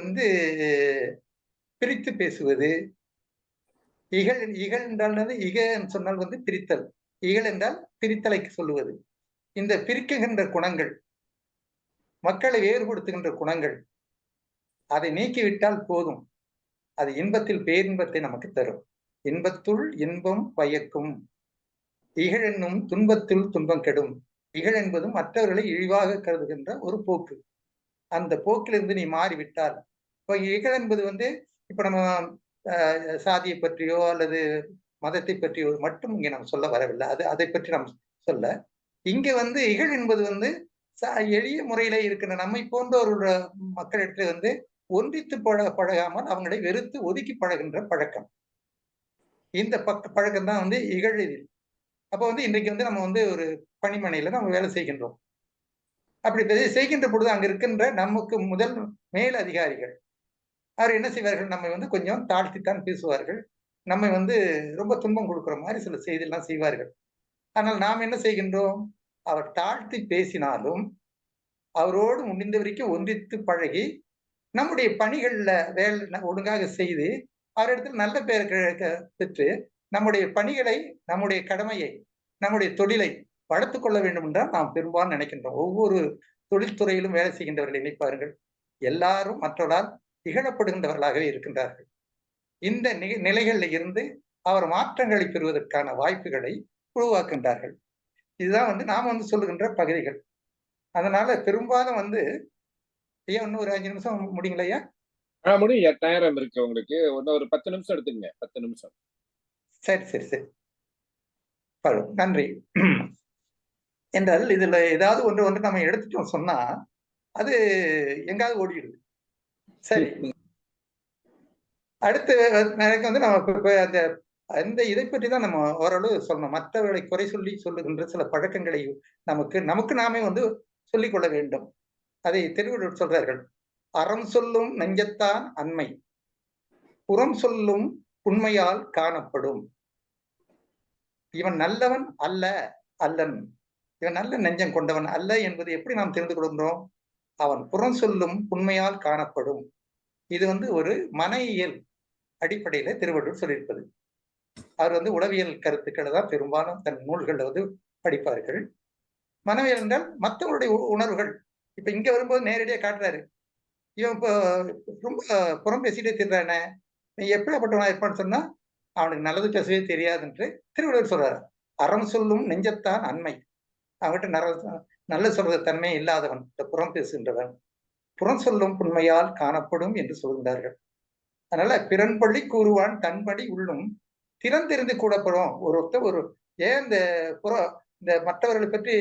பிரித்து பேசுவது. இகழ் என்றால் இக சொன்னால் பிரித்தல். இகழ் என்றால் பிரித்தலை சொல்லுவது. இந்த பிரிக்குகின்ற குணங்கள், மக்களை வேறுபடுத்துகின்ற குணங்கள், அதை நீக்கிவிட்டால் போதும். அது இன்பத்தில் பேரின்பத்தை நமக்கு தரும். இன்பத்துள் இன்பம் பயக்கும் இகழென்னும் துன்பத்துள் துன்பம் கெடும். இகழ் என்பது மற்றவர்களை இழிவாக கருதுகின்ற ஒரு போக்கு. அந்த போக்கிலிருந்து நீ மாறிவிட்டால், இப்போ இகழ் என்பது இப்ப நம்ம சாதியை பற்றியோ அல்லது மதத்தை பற்றியோ மட்டும் இங்கே நாம் சொல்ல வரவில்லை. அதை பற்றி நாம் சொல்ல, இங்க இகழ் என்பது எளிய முறையில இருக்கிற நம்மை போன்ற ஒரு மக்களிடத்துல ஒன்றித்து பழகாமல் அவங்களை வெறுத்து ஒதுக்கி பழகின்ற பழக்கம். இந்த பழக்கம் தான் இகழ். அப்போ இன்றைக்கு நம்ம ஒரு பணிமனையில நம்ம வேலை செய்கின்றோம். அப்படி செய்கின்ற பொழுது அங்க இருக்கின்ற நமக்கு முதல் மேல் அதிகாரிகள் அவர் என்ன செய்வார்கள்? நம்ம கொஞ்சம் தாழ்த்தித்தான் பேசுவார்கள். நம்ம ரொம்ப துன்பம் கொடுக்குற மாதிரி சில செய்தியெல்லாம் செய்வார்கள். ஆனால் நாம் என்ன செய்கின்றோம்? அவர் தாழ்த்தி பேசினாலும் அவரோடு முடிந்த வரைக்கும் ஒன்றித்து பழகி நம்முடைய பணிகள்ல வேலை ஒழுங்காக செய்து அவரிடத்தில் நல்ல பெயர் பெற்று நம்முடைய பணிகளை, நம்முடைய கடமையை, நம்முடைய தொழிலை வளர்த்து கொள்ள வேண்டும் என்றால் நாம் பெரும்பாலும் நினைக்கின்றோம். ஒவ்வொரு தொழில்துறையிலும் வேலை செய்கின்றவர்களை நினைப்பார்கள், எல்லாரும் மற்றவரால் இகழப்படுகின்றவர்களாகவே இருக்கின்றார்கள். இந்த நிலைகளில் இருந்து அவர் மாற்றங்களை பெறுவதற்கான வாய்ப்புகளை உருவாக்குகின்றார்கள். இதுதான் நாம சொல்லுகின்ற பகுதிகள். அதனால பெரும்பாலும் ஐயா இன்னும் ஒரு 5 நிமிஷம் முடியுங்களா? முடியும், நேரம் இருக்கு உங்களுக்கு. ஒரு 10 நிமிஷம் எடுத்துங்க. 10 நிமிஷம். சரி சரி சரி நன்றி. என்றால் இதுல ஏதாவது ஒன்று நம்ம எடுத்துட்டோம் சொன்னா அது எங்காவது ஓடிடுது. சரி, அடுத்து எனக்கு நம்ம அந்த இதை பற்றி தான் நம்ம ஓரளவு சொல்லணும். மற்றவர்களை குறை சொல்லுகின்ற சில பழக்கங்களை நமக்கு நாமே சொல்லிக் கொள்ள வேண்டும். அதை திருவள்ளுவர் சொல்றார்கள், அறம் சொல்லும் நெஞ்சத்தான் அண்மை, புறம் சொல்லும் உண்மையால் காணப்படும். இவன் நல்லவன் அல்ல அல்லன், இவன் நல்ல நெஞ்சம் கொண்டவன் அல்ல என்பது எப்படி நாம் தெரிந்து கொள்கின்றோம்? அவன் புறம் சொல்லும் உண்மையால் காணப்படும். இது ஒரு மனையியல் அடிப்படையில திருவள்ளுவர் சொல்லியிருப்பது. அவர் உளவியல் கருத்துக்களை தான் பெரும்பாலும் தன் நூல்களில் படிப்பார்கள். மனவியல் என்றால் மற்றவருடைய உணர்வுகள். இப்ப இங்க வரும்போது நேரடியாக காட்டுறாரு, இவன் இப்போ ரொம்ப புறம் பேசிட்டே திடுறானே, நீ எப்படிப்பட்டவனா இருப்பான்னு சொன்னா அவனுக்கு நல்லது பேசவே தெரியாது என்று திருவள்ளுவர் சொல்றாரு. அறம் சொல்லும் நெஞ்சத்தான் அண்மை, அவன்கிட்ட நல்ல சொல்ற தன்மை இல்லாதவன் புறம் பேசுகின்றவன், புறம் சொல்லும் உண்மையால் காணப்படும் என்று சொல்கின்றார்கள். அதனால பிறன்பழி கூறுவான் தன்படி உள்ளும் திறந்திருந்து கூடப்படும். ஒரு ஏன் இந்த மற்றவர்களை பற்றி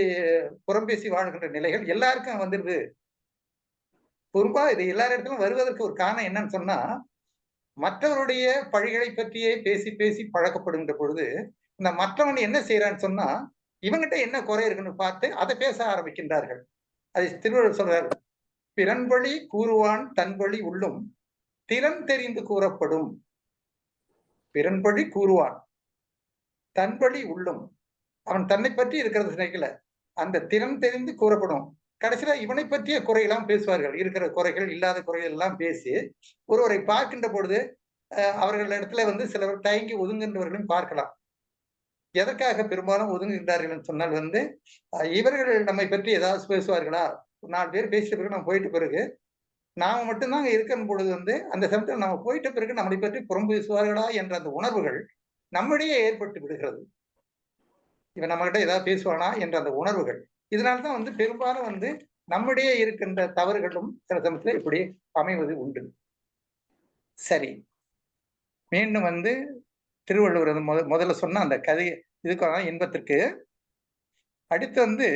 புறம் பேசி வாழ்கின்ற நிலைகள் எல்லாருக்கும் வந்துருது. பொறுப்பா இது எல்லா இடத்திலும் வருவதற்கு ஒரு காரணம் என்னன்னு சொன்னா, மற்றவருடைய பழிகளை பற்றியே பேசி பேசி பழக்கப்படுகின்ற பொழுது இந்த மற்றவன் என்ன செய்யறான்னு சொன்னா, இவங்கிட்ட என்ன குறை இருக்குன்னு பார்த்து அதை பேச ஆரம்பிக்கின்றார்கள். அதை திருவள்ளுவர் சொல்றாரு, பிறன்பழி கூறுவான் தன்பழி உள்ளும் திறன் தெரிந்து கூறப்படும். பிறன்பழி கூறுவான் தன்பழி உள்ளும், அவன் தன்னை பற்றி இருக்கிறது நினைக்கல, அந்த திறன் தெரிந்து கூறப்படும். கடைசியில இவனை பற்றிய குறையெல்லாம் பேசுவார்கள். இருக்கிற குறைகள் இல்லாத குறைகள் எல்லாம் பேசி ஒருவரை பார்க்கின்ற பொழுது அவர்கள் இடத்துல சிலர் தயங்கி ஒதுங்குகின்றவர்களையும் பார்க்கலாம். எதற்காக பெரும்பாலும் ஒதுங்குகின்றார்கள் சொன்னால் இவர்கள் நம்மை பற்றி ஏதாவது பேசுவார்களா, 4 பேர் பேசிட்ட பிறகு நம்ம போயிட்ட பிறகு நாம மட்டும்தான் இருக்கிற பொழுது அந்த சமயத்தில் நம்ம போயிட்ட பிறகு நம்மளை பற்றி புறம் பேசுவார்களா என்ற அந்த உணர்வுகள் நம்மிடையே ஏற்பட்டு விடுகிறது. இவன் நம்ம கிட்ட ஏதாவது பேசுவானா என்ற அந்த உணர்வுகள். இதனால்தான் பெரும்பாலும் நம்மிடையே இருக்கின்ற தவறுகளும் சில சமயத்தில் இப்படி அமைவது உண்டு. சரி, மீண்டும் திருவள்ளுவர் முதல்ல சொன்ன அந்த கதை இதுக்கான இன்பத்திற்கு அடுத்து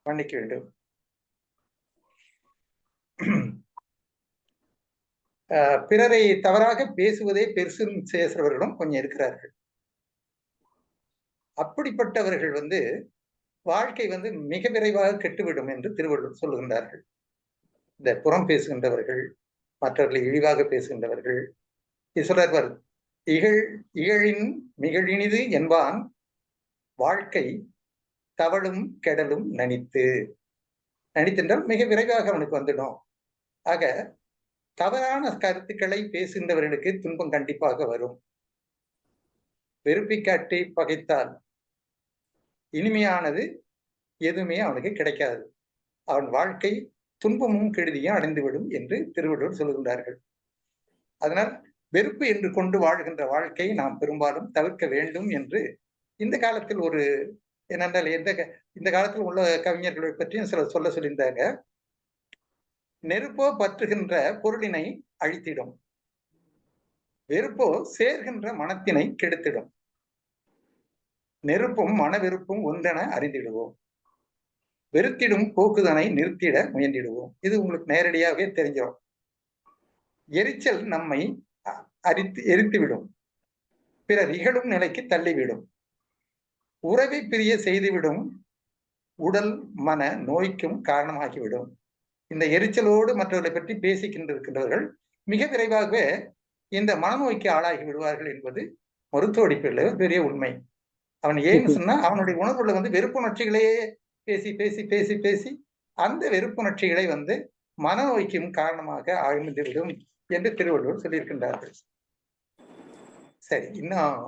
மன்னிக்க வேண்டும், பிறரை தவறாக பேசுவதே பெருசு பேசுறவர்களும் கொஞ்சம் இருக்கிறார்கள். அப்படிப்பட்டவர்கள் வாழ்க்கை மிக விரைவாக கெட்டுவிடும் என்று திருவள்ளுவர் சொல்லுகின்றார்கள். இந்த புறம் பேசுகின்றவர்கள், மற்றவர்களை இழிவாக பேசுகின்றவர்கள், சொல்றார், இகழின் மிகழினிது என்பான் வாழ்க்கை தவளும் கெடலும் நனித்தென்றால் மிக விரைவாக அவனுக்கு வந்துடும். ஆக தவறான கருத்துக்களை பேசுகின்றவர்களுக்கு துன்பம் கண்டிப்பாக வரும். வெறுப்பை காட்டி பகைத்தால் இனிமையானது எதுவுமே அவனுக்கு கிடைக்காது. அவன் வாழ்க்கை துன்பமும் கெடுதியும் அடைந்துவிடும் என்று திருவள்ளுவர் சொல்கின்றார்கள். அதனால் வெறுப்பு என்று கொண்டு வாழ்கின்ற வாழ்க்கையை நாம் பெரும்பாலும் தவிர்க்க வேண்டும் என்று இந்த காலத்தில் என்னென்றால் இந்த காலத்தில் உள்ள கவிஞர்களை பற்றியும் சிலர் சொல்லியிருந்தாங்க. நெருப்போ பற்றுகின்ற பொருளினை அழித்திடும், வெறுப்போ சேர்கின்ற மனத்தினை கெடுத்திடும். நெருப்பும் மனவெறுப்பும் ஒன்றென அறிந்திடுவோம், வெறுத்திடும் போக்குதனை நிறுத்திட முயன்றிடுவோம். இது உங்களுக்கு நேரடியாகவே தெரிஞ்சிடும். எரிச்சல் நம்மை எரித்துவிடும், பிறர் இகழும் நிலைக்கு தள்ளிவிடும், உறவை பிரிய செய்துவிடும், உடல் மன நோய்க்கும் காரணமாகிவிடும். இந்த எரிச்சலோடு மற்றவர்களை பற்றி பேசிக்கின்றிருக்கின்றவர்கள் மிக விரைவாகவே இந்த மனநோய்க்கு ஆளாகி விடுவார்கள் என்பது மருத்துவ அடிப்படையில் பெரிய உண்மை. அவன் ஏன்னு சொன்னா அவனுடைய உணர்வுல வெறுப்புணர்ச்சிகளையே பேசி பேசி பேசி பேசி அந்த வெறுப்புணர்ச்சிகளை மனநோய்க்கும் காரணமாக ஆழ்ந்துவிடும் என்று திருவள்ளுவர் சொல்லியிருக்கின்றார்கள். சரி, இன்னும்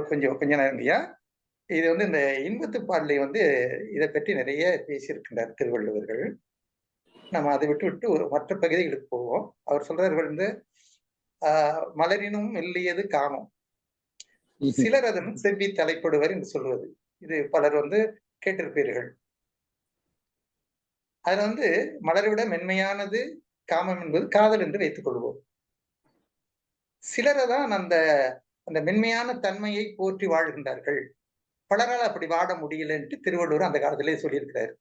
கொஞ்ச நேரம் இல்லையா, இது இந்த இன்பத்து பாடலை இதை பற்றி நிறைய பேசியிருக்கின்றார் திருவள்ளுவர்கள். நம்ம அதை விட்டு ஒரு மற்ற பகுதிகளுக்கு போவோம். அவர் சொல்றார்கள் மலரினும் மெல்லியது காமம், சிலர் அதன் செவ்வி தலைப்படுவர் என்று சொல்வது. இது பலர் கேட்டிருப்பீர்கள். அதுல மலரை விட மென்மையானது காமம் என்பது காதல் என்று வைத்துக் கொள்வோம். சிலர்தான் அந்த மென்மையான தன்மையை போற்றி வாழ்கின்றார்கள். பலரால் அப்படி வாட முடியல என்று திருவள்ளுவர் அந்த காலத்திலே சொல்லியிருக்கிறார்.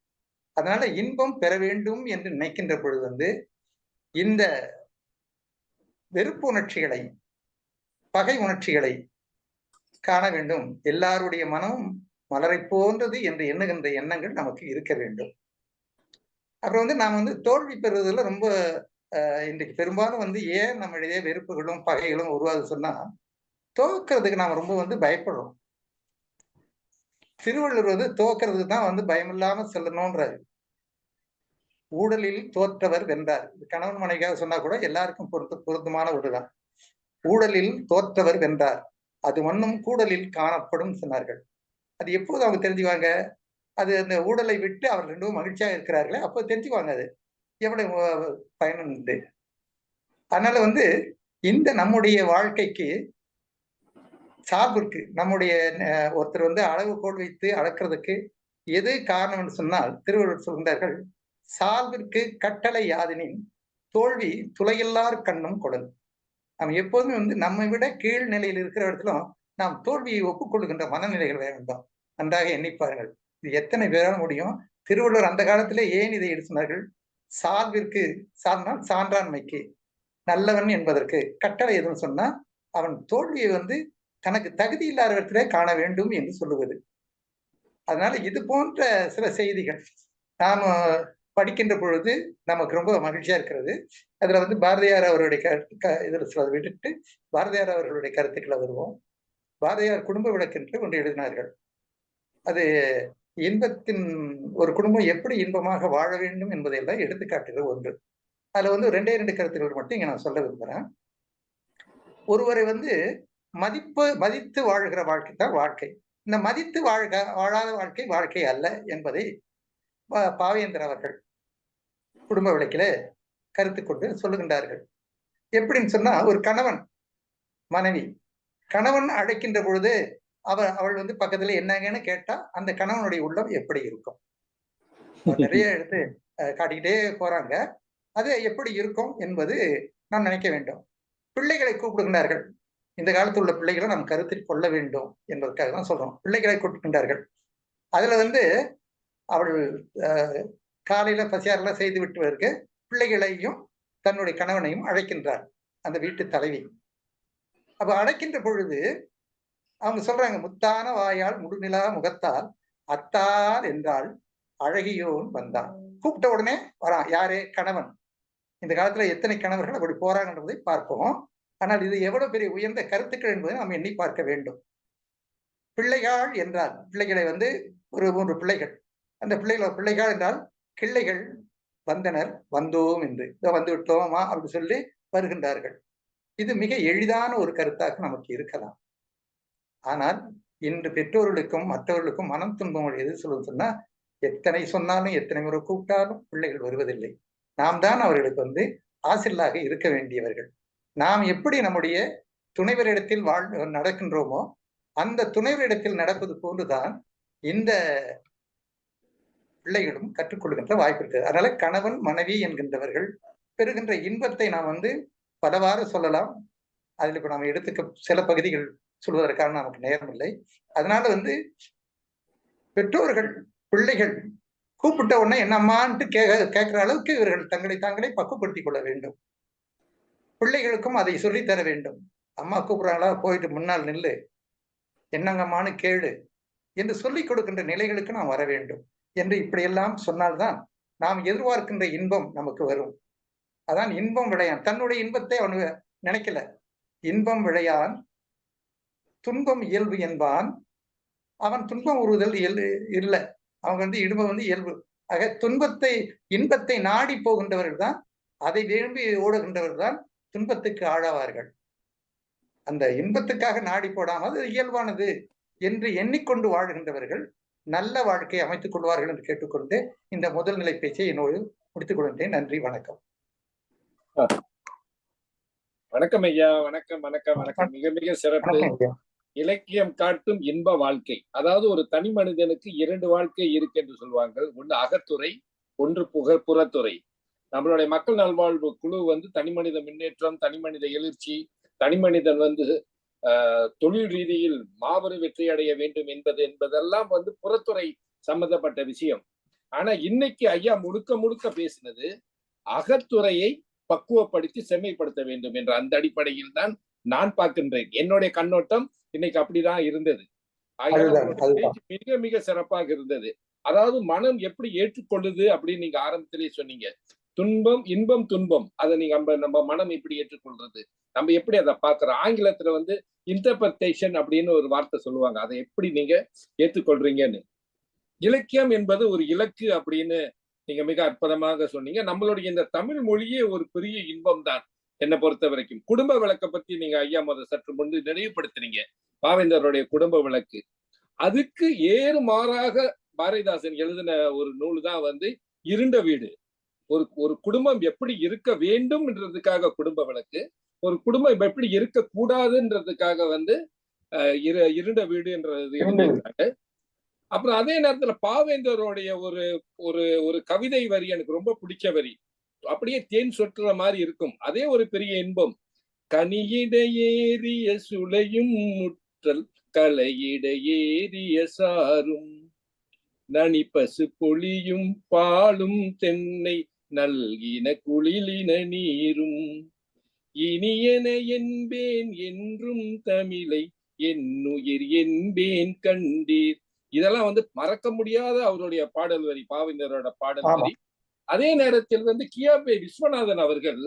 அதனால இன்பம் பெற வேண்டும் என்று நினைக்கின்ற பொழுது இந்த வெறுப்பு உணர்ச்சிகளை, பகை உணர்ச்சிகளை காண வேண்டும். எல்லாருடைய மனமும் மலரை போன்றது என்று எண்ணுகின்ற எண்ணங்கள் நமக்கு இருக்க வேண்டும். அப்புறம் வந்து நாம் வந்து தோல்வி பெறுவதில் ரொம்ப இன்றைக்கு பெரும்பாலும் வந்து ஏன் நம்மளுடைய வெறுப்புகளும் பகைகளும் உருவாது சொன்னா தோக்கிறதுக்கு நாம் ரொம்ப வந்து பயப்படுறோம். திருவள்ளுவர் வந்து தோக்கிறதுக்கு தான் வந்து பயமில்லாம செல்லணும்ன்றாரு. ஊழலில் தோற்றவர் வென்றார். கணவன் மனைவியாக சொன்னா கூட எல்லாருக்கும் பொருத்தமான ஒன்றுதான். ஊழலில் தோற்றவர் வென்றார், அது மண்ணும் கூடலில் காணப்படும் சொன்னார்கள். அது எப்போது அவங்க தெரிஞ்சுக்குவாங்க? அது அந்த ஊழலை விட்டு அவர் ரெண்டும் மகிழ்ச்சியாக இருக்கிறார்களே அப்போ தெரிஞ்சுக்குவாங்க அது எவ்வளவு பயணம் உண்டு. அதனால வந்து இந்த நம்முடைய வாழ்க்கைக்கு சார்பிற்கு நம்முடைய ஒருத்தர் வந்து அளவுகோல் வைத்து அளக்கிறதுக்கு எது காரணம்னு சொன்னால் திருவள்ளுவர் சொல்கின்றார்கள், சால்விற்கு கட்டளை யாதெனின் தோல்வி துளையில்லார் கண்ணும் கொடல். நாம் எப்போதுமே வந்து நம்மை விட கீழ் நிலையில் இருக்கிற இடத்திலும் நாம் தோல்வியை ஒப்புக்கொள்கின்ற மனநிலைகள் வேண்டும். நன்றாக எண்ணிப்பார்கள். இது எத்தனை பேரால் முடியும்? திருவள்ளுவர் அந்த காலத்திலே ஏன் இதை எடுத்து சொன்னார்கள்? சால்விற்கு, சார்னால் சான்றாண்மைக்கு, நல்லவன் என்பதற்கு கட்டளை எதுன்னு சொன்னா அவன் தோல்வியை வந்து தனக்கு தகுதி இல்லாத இடத்திலே காண வேண்டும் என்று சொல்லுவது. அதனால இது போன்ற சில செய்திகள் நாம் படிக்கின்ற பொழுது நமக்கு ரொம்ப மகிழ்ச்சியா இருக்கிறது. அதுல வந்து பாரதியார் அவருடைய இதுல சிலதை விட்டுட்டு பாரதியார் அவர்களுடைய கருத்துக்களை வருவோம். பாரதியார் குடும்ப விளக்கு என்று ஒன்று எழுதினார்கள். அது இன்பத்தின் ஒரு குடும்பம் எப்படி இன்பமாக வாழ வேண்டும் என்பதையெல்லாம் எடுத்துக்காட்டுகிற ஒன்று. அதுல வந்து 2 கருத்துக்கள் மட்டும் இங்க நான் சொல்ல விரும்புகிறேன். ஒருவரை வந்து மதித்து வாழ்கிற வாழ்க்கை தான் வாழ்க்கை. இந்த மதித்து வாழாத வாழ்க்கை வாழ்க்கை அல்ல என்பதை பாவேந்தர் அவர்கள் குடும்ப விளக்கில கருத்து கொண்டு சொல்லுகின்றார்கள். எப்படின்னு சொன்னா, ஒரு கணவன் மனைவி, கணவன் அழைக்கின்ற பொழுது அவள் வந்து பக்கத்துல என்னங்கன்னு கேட்டா அந்த கணவனுடைய உள்ளம் எப்படி இருக்கும்? நிறைய எடுத்து காட்டிக்கிட்டே போறாங்க. அது எப்படி இருக்கும் என்பது நாம் நினைக்க வேண்டும். பிள்ளைகளை கூப்பிடுகின்றார்கள். இந்த காலத்தில் உள்ள பிள்ளைகளை நாம் கருத்தில் கொள்ள வேண்டும் என்பதற்காக தான் சொல்றோம். பிள்ளைகளை கூப்பிடுகின்றார்கள். அதுல வந்து அவள் காலையில பசியாரெல்லாம் செய்து விட்டுவதற்கு பிள்ளைகளையும் தன்னுடைய கணவனையும் அழைக்கின்றார் அந்த வீட்டு தலைவி. அப்ப அழைக்கின்ற பொழுது அவங்க சொல்றாங்க, முத்தான வாயால் முடுநிலா முகத்தால் அத்தார் என்றால் அழகியோன் வந்தான். கூப்பிட்ட உடனே வரான். யாரே? கணவன். இந்த காலத்துல எத்தனை கணவர்கள் அப்படி போறாங்கன்றதை பார்ப்போம். ஆனால் இது எவ்வளவு பெரிய உயர்ந்த கருத்துக்கள் என்பதை நாம் எண்ணி பார்க்க வேண்டும். பிள்ளைகள் என்றால் பிள்ளைகளை வந்து ஒரு 3 பிள்ளைகள். அந்த பிள்ளைகள் என்றால் கிள்ளைகள் வந்தனர் வந்தோம் என்று வந்து விட்டோமா அப்படி சொல்லி வருகின்றார்கள். இது மிக எளிதான ஒரு கருத்தாக நமக்கு இருக்கலாம். ஆனால் இன்று பெற்றோர்களுக்கும் மற்றவர்களுக்கும் மனம் துன்பம் எது சொல்லுன்னு சொன்னா, எத்தனை சொன்னாலும் எத்தனை முறை கூப்பிட்டாலும் பிள்ளைகள் வருவதில்லை. நாம் தான் அவர்களுக்கு வந்து ஆசிரியராக இருக்க வேண்டியவர்கள். நாம் எப்படி நம்முடைய துணைவரிடத்தில் நடக்கின்றோமோ அந்த துணைவரிடத்தில் நடப்பது போன்றுதான் இந்த பிள்ளைகளும் கற்றுக்கொள்கின்ற வாய்ப்பு இருக்குது. அதனால கணவன் மனைவி என்கின்றவர்கள் பெறுகின்ற இன்பத்தை நாம் வந்து பலவாறு சொல்லலாம். அதில் இப்ப நாம் எடுத்துக்க சில பகுதிகள் சொல்வதற்கான நமக்கு நேரம் இல்லை. அதனால வந்து பெற்றோர்கள் பிள்ளைகள் கூப்பிட்ட உடனே என்னம்மான்ட்டு கேட்கிற அளவுக்கு இவர்கள் தங்களை தாங்களே பக்குவப்படுத்திக் கொள்ள வேண்டும். பிள்ளைகளுக்கும் அதை சொல்லித்தர வேண்டும். அம்மா கூப்பிடுறாங்களா, போயிட்டு முன்னால் நில்லு, என்னங்கம்மான்னு கேளு என்று சொல்லிக் கொடுக்கின்ற நிலைகளுக்கு நாம் வர வேண்டும் என்று இப்படியெல்லாம் சொன்னால்தான் நாம் எதிர்பார்க்கின்ற இன்பம் நமக்கு வரும். அதான் இன்பம் விளையான். தன்னுடைய இன்பத்தை அவன் நினைக்கல. இன்பம் விளையான் துன்பம் இயல்பு என்பான். அவன் துன்பம் உறுதல் இல்லை. அவங்க வந்து இன்பம் வந்து இயல்பு. ஆக இன்பத்தை நாடி போகின்றவர்கள் தான், அதை விரும்பி ஓடுகின்றவர்கள் தான் துன்பத்துக்கு ஆளாவார்கள். அந்த இன்பத்துக்காக நாடி போடாமல் அது இயல்பானது என்று எண்ணிக்கொண்டு வாழ்கின்றவர்கள் நல்ல வாழ்க்கையை அமைத்துக் கொள்வார்கள் என்று கேட்டுக்கொண்டு இந்த முதல் நிலை பேச்சை என்னோடு முடித்துக் கொள்கின்றேன். நன்றி, வணக்கம். வணக்கம் ஐயா. வணக்கம் வணக்கம் வணக்கம். மிக மிக சிறப்பு. இலக்கியம் காட்டும் இன்ப வாழ்க்கை. அதாவது ஒரு தனி மனிதனுக்கு 2 வாழ்க்கை இருக்கு என்று சொல்லுவாங்க. ஒன்று அகத்துறை, ஒன்று புறத்துறை. நம்மளுடைய மக்கள் நல்வாழ்வு குழு வந்து தனி மனித முன்னேற்றம், தனி மனித எழுச்சி, தனி மனிதன் வந்து தொழில் ரீதியில் மாபெரும் வெற்றி அடைய வேண்டும் என்பதெல்லாம் வந்து புறத்துறை சம்பந்தப்பட்ட விஷயம். ஆனா இன்னைக்கு ஐயா முழுக்க முழுக்க பேசினது அகத்துறையை பக்குவப்படுத்தி செம்மைப்படுத்த வேண்டும் என்ற அந்த அடிப்படையில் தான் நான் பார்க்கின்றேன். என்னுடைய கண்ணோட்டம் இன்னைக்கு அப்படிதான் இருந்தது. மிக மிக சிறப்பாக இருந்தது. அதாவது மனம் எப்படி ஏற்றுக்கொள்ளுது அப்படின்னு நீங்க ஆரம்பத்திலேயே சொன்னீங்க. துன்பம், இன்பம், துன்பம். அதை நீங்க நம்ம மனம் எப்படி ஏற்றுக்கொள்றது, நம்ம எப்படி அதை பார்க்கிறோம். ஆங்கிலத்துல வந்து இன்டர்பிரேஷன் அப்படின்னு ஒரு வார்த்தை சொல்லுவாங்க. அதை எப்படி நீங்க ஏற்றுக்கொள்றீங்கன்னு. இலக்கியம் என்பது ஒரு இலக்கு அப்படின்னு நீங்க மிக அற்புதமாக சொன்னீங்க. நம்மளுடைய இந்த தமிழ் மொழியே ஒரு பெரிய இன்பம் தான் என்னை பொறுத்த வரைக்கும். குடும்ப விளக்கை பத்தி நீங்க ஐயா சற்று முன்பு நினைவுபடுத்தினீங்க. பாவேந்தருடைய குடும்ப விளக்கு. அதுக்கு ஏறு மாறாக பாரதிதாசன் எழுதின ஒரு நூல் தான் வந்து இருண்ட வீடு. ஒரு குடும்பம் எப்படி இருக்க வேண்டும் என்றதுக்காக குடும்ப விளக்கு, ஒரு குடும்பம் எப்படி இருக்க கூடாதுன்றதுக்காக வந்து இருண்ட வீடு என்றது எழுதியிருக்காங்க. அப்புறம் அதே நேரத்துல பாவேந்தருடைய ஒரு ஒரு ஒரு கவிதை வரி எனக்கு ரொம்ப பிடிச்ச வரி. அப்படியே தேன் சொட்டுற மாதிரி இருக்கும். அதே ஒரு பெரிய இன்பம். கனியிட ஏறிய சுளையும் முற்றல் கலையிட ஏறிய சாரும் நனி பசு பொழியும் பாலும் தென்னை நல்கின குளிலின நீரும் இனியன என்பேன் என்றும் தமிழை என்னுயிர் என்பேன் கண்டீர். இதெல்லாம் வந்து மறக்க முடியாத அவருடைய பாடல் வரி, பாவேந்தரோட பாடல் வரி. அதே நேரத்தில் வந்து கியாபே விஸ்வநாதன் அவர்கள்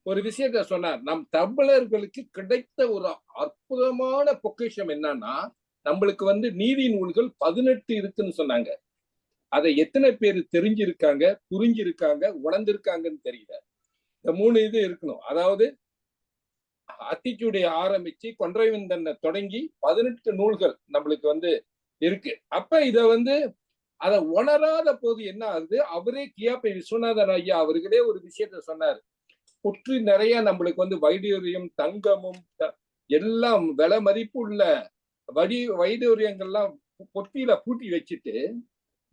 ஒரு விஷயத்த சொன்னார். நம் தமிழர்களுக்கு கிடைத்த ஒரு அற்புதமான பொக்கிஷம் என்னன்னா, நம்மளுக்கு வந்து நீதி நூல்கள் 18 இருக்குன்னு சொன்னாங்க. அதை எத்தனை பேர் தெரிஞ்சிருக்காங்க, புரிஞ்சிருக்காங்க, உணர்ந்திருக்காங்கன்னு தெரியல. இந்த 3 இது இருக்கணும். அதாவது அத்திச்சுடைய ஆரம்பிச்சு கொன்றைவேந்தனை தொடங்கி 18 நூல்கள் நம்மளுக்கு வந்து இருக்கு. அப்ப இத வந்து அதை உணராத போது என்ன ஆகுது, அவரே கியாபே விஸ்வநாதன் ஐயா அவர்களே ஒரு விஷயத்த சொன்னார். புற்று நிறைய நம்மளுக்கு வந்து வைடூரியம், தங்கமும் எல்லாம் விலை மதிப்பு உள்ள வைடூரியங்கள்லாம் பொட்டியில பூட்டி வச்சுட்டு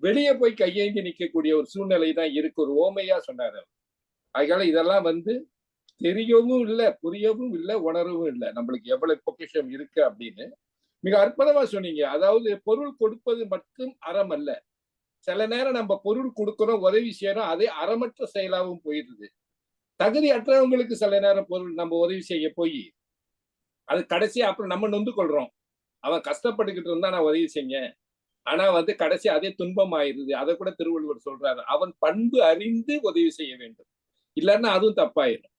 வெளியே போய் கையேந்தி நிற்கக்கூடிய ஒரு சூழ்நிலை தான் இருக்கு. ஒரு ஓமையா சொன்னார். அதனால இதெல்லாம் வந்து தெரியவும் இல்லை, புரியவும் இல்லை, உணரவும் இல்லை நம்மளுக்கு எவ்வளவு பொக்கிஷம் இருக்கு அப்படின்னு மிக அற்புதமா சொன்னீங்க. அதாவது பொருள் கொடுப்பது மட்டும் அறம் அல்ல. சில நேரம் நம்ம பொருள் கொடுக்கிறோம், உதவி செய்யறோம், அதே அறமற்ற செயலாகவும் போயிடுது. தகுதி அற்றவங்களுக்கு சில நேரம் பொருள் நம்ம உதவி செய்ய போய் அது கடைசியா அப்புறம் நம்ம நொந்து கொள்றோம். அவன் கஷ்டப்பட்டுக்கிட்டு இருந்தா நான் உதவி செஞ்சேன், ஆனா வந்து கடைசி அதே துன்பம் ஆயிருது. அதை கூட திருவள்ளுவர் சொல்றாரு, அவன் பண்பு அறிந்து உதவி செய்ய வேண்டும், இல்லைன்னா அதுவும் தப்பாயிடும்.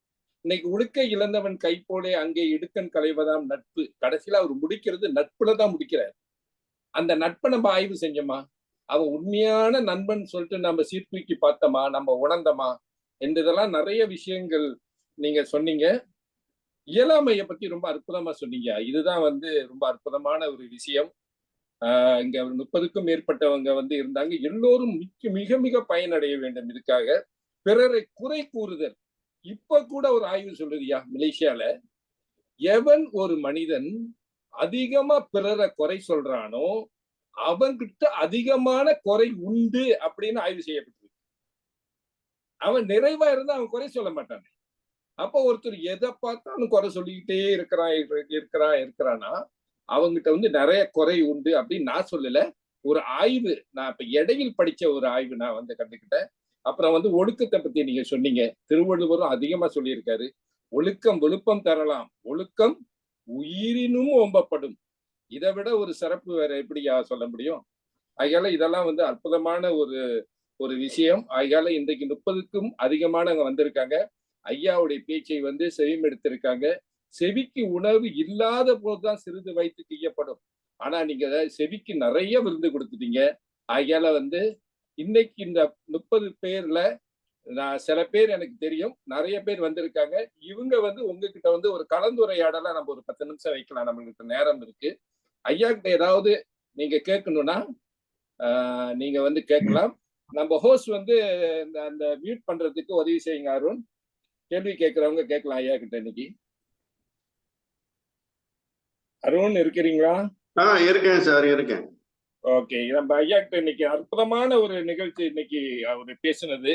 இன்னைக்கு உடுக்க இழந்தவன் கை போலே அங்கே இடுக்கன் களைவதாம் நட்பு. கடைசியில அவர் முடிக்கிறது நட்புலதான் முடிக்கிறார். அந்த நட்பை நம்ம ஆய்வு செஞ்சோமா, அவன் உண்மையான நண்பன் சொல்லிட்டு நம்ம சீர்தூக்கி பார்த்தோமா, நம்ம உணர்ந்தோமா என்றதெல்லாம் நிறைய விஷயங்கள் நீங்க சொன்னீங்க. இயலாமையை பத்தி ரொம்ப அற்புதமா சொன்னீங்க. இதுதான் வந்து ரொம்ப அற்புதமான ஒரு விஷயம். இங்க 30க்கும் மேற்பட்டவங்க வந்து இருந்தாங்க. எல்லோரும் மிக மிக பயனடைய வேண்டும். இதுக்காக பிறரை குறை கூறுதல். இப்ப கூட ஒரு ஆய்வு சொல்லுதியா, மலேசியால எவன் ஒரு மனிதன் அதிகமா பிறரை குறை சொல்றானோ அவன்கிட்ட அதிகமான குறை உண்டு அப்படின்னு ஆய்வு செய்யப்பட்டிருக்கு. அவன் நிறைவா இருந்தா அவன் குறை சொல்ல மாட்டான். அப்போ ஒருத்தர் எதை பார்த்தாலும் குறை சொல்லிக்கிட்டே இருக்கிறானா அவங்ககிட்ட வந்து நிறைய குறை உண்டு அப்படின்னு நான் சொல்லல. ஒரு ஆய்வு, நான் இப்ப இடையில் படிச்ச ஒரு ஆய்வு நான் வந்து கண்டுக்கிட்டேன். அப்புறம் வந்து ஒழுக்கத்தை பத்தி நீங்க சொன்னீங்க. திருவள்ளுவரும் அதிகமா சொல்லியிருக்காரு, ஒழுக்கம் விழுப்பம் தரலாம், ஒழுக்கம் உயிரினும் ஓம்பப்படும். இதை விட ஒரு சிறப்பு வேற எப்படியா சொல்ல முடியும்? அதனால இதெல்லாம் வந்து அற்புதமான ஒரு விஷயம். அதனால இன்றைக்கு 30க்கும் அதிகமானவங்க வந்திருக்காங்க. ஐயாவுடைய பேச்சை வந்து செவிமெடுத்திருக்காங்க. செவிக்கு உணவு இல்லாத போதுதான் சிறிது வைத்து செய்யப்படும். ஆனா நீங்க செவிக்கு நிறைய விருந்து கொடுத்துட்டீங்க. அதனால வந்து இன்னைக்கு இந்த 30 பேர்ல நான் சில பேர் எனக்கு தெரியும், நிறைய பேர் வந்திருக்காங்க. இவங்க வந்து உங்ககிட்ட வந்து ஒரு கலந்துரையாடலாம் நம்ம ஒரு 10 நிமிஷம் வைக்கலாம், நம்மளுக்கு நேரம் இருக்கு. ஐயா கிட்ட ஏதாவது நீங்க கேட்கணும்னா நீங்க வந்து கேட்கலாம். நம்ம ஹோஸ்ட் வந்து அந்த மியூட் பண்றதுக்கு உதவி செய்யுங்க அருண். கேள்வி கேட்கிறவங்க கேட்கலாம் ஐயா கிட்ட. இன்னைக்கு அருண் இருக்கிறீங்களா? இருக்கேன் சார், இருக்கேன். ஓகே, நம்ம ஐயா கிட்ட இன்னைக்கு அற்புதமான ஒரு நிகழ்ச்சி. இன்னைக்கு அவர் பேசினது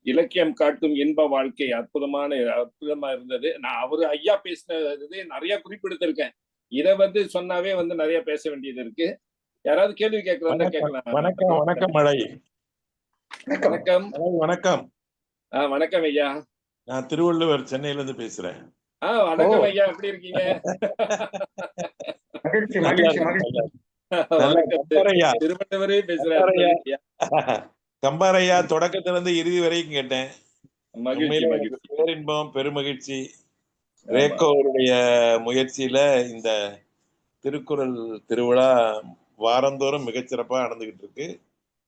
இலக்கியம் காட்டும் இன்ப வாழ்க்கை அற்புதமா இருந்தது. நான் அவரு ஐயா பேசினது நிறைய குறிப்பிடுத்திருக்கேன். இதை வந்து சொன்னாவே வந்து நிறைய பேச வேண்டியது இருக்கு. யாராவது கேள்வி கேட்கலாம் கேட்கலாம். வணக்கம். வணக்கம் மழை. வணக்கம். வணக்கம். வணக்கம் ஐயா. நான் திருவள்ளுவர், சென்னையில இருந்து பேசுறேன். வணக்கம் ஐயா, எப்படி இருக்கீங்க? நல்ல வணக்கம் கம்பாரையா திருவள்ளுவரே பேசுறாரு கம்பாரையா ஐயா. கம்பாரையா தொடக்கத்துல இருந்து இறுதி வரைக்கும் கேட்டேன். மகிழ்ச்சி உண்மையிலே எனக்கு மகிழ்ச்சி. பேரின்பம் பெருமகிழ்ச்சி. ஆமா. ரேகோவுடைய முயற்சியில இந்த திருக்குறள் திருவிழா வாரந்தோறும் மிகச்சிறப்பா நடந்துகிட்டு இருக்கு.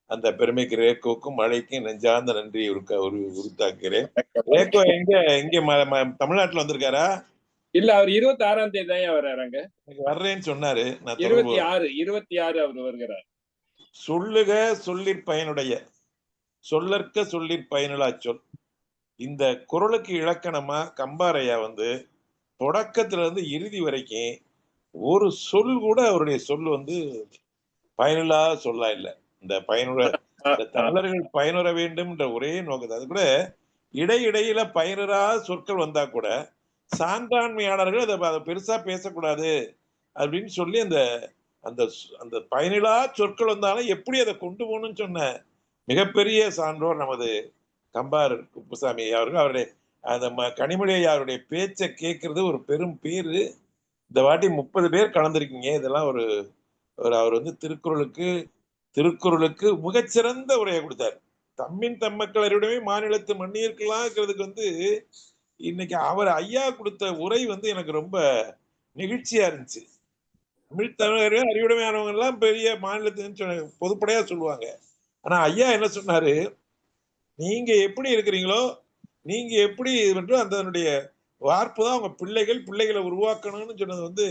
அந்த பெருமைக்கு ரேகோவுக்கும் மழைக்கும் நெஞ்சார்ந்த நன்றி உரித்தாக்குகிறேன். ரேகோ எங்க தமிழ்நாட்டுல வந்திருக்காரா? இல்ல அவர் 26ஆம் தேதி தான் வர்றாங்க. வர்றேன்னு சொன்னாரு. நான் தொடர்பு 26 அவர் வருகிறார். சொல்லுக சொல்லிற் பயனுடைய சொல்லற்க சொல்லிற் பயனுள்ளா சொல். இந்த குறளுக்கு இலக்கணமா கம்பாரையா வந்து தொடக்கத்துல இருந்து இறுதி வரைக்கும் ஒரு சொல் கூட அவருடைய சொல் வந்து பயனுள்ளா சொல்லா இல்ல. இந்த பயனுள்ள இந்த தமிழர்கள் பயனுற வேண்டும் என்ற ஒரே நோக்கத்தை அது கூட இடையிடையில பயனுறா சொற்கள் வந்தா கூட சான்றாண்மையாளர்கள் அதை பெருசா பேசக்கூடாது அப்படின்னு சொல்லி அந்த அந்த அந்த பயனிலா சொற்கள் வந்தாலும் எப்படி அதை கொண்டு போகணும்னு சொன்ன மிகப்பெரிய சான்றோர் நமது கம்பார் குப்புசாமி அவர்கள். அவருடைய அந்த கனிமொழி ஐயாவுடைய பேச்சை கேட்கறது ஒரு பெரும் பேரு. இந்த வாட்டி 30 பேர் கலந்துருக்கீங்க. இதெல்லாம் ஒரு அவர் வந்து திருக்குறளுக்கு மிகச்சிறந்த உரையை கொடுத்தார். தம்மின் தம்மக்கள் அறிவுடைமை மாநிலத்து மண்ணியர்களாங்கிறதுக்கு வந்து இன்னைக்கு அவர் ஐயா கொடுத்த உரை வந்து எனக்கு ரொம்ப நெகிழ்ச்சியா இருந்துச்சு. தமிழ் அறிவுடைமையானவங்க எல்லாம் பெரிய மாநிலத்துன்னு பொதுப்படையா சொல்லுவாங்க. ஆனா ஐயா என்ன சொன்னாரு, நீங்க எப்படி இருக்கிறீங்களோ நீங்க எப்படி அதனுடைய வார்ப்பு தான் உங்க பிள்ளைகளை உருவாக்கணும்னு சொன்னது வந்து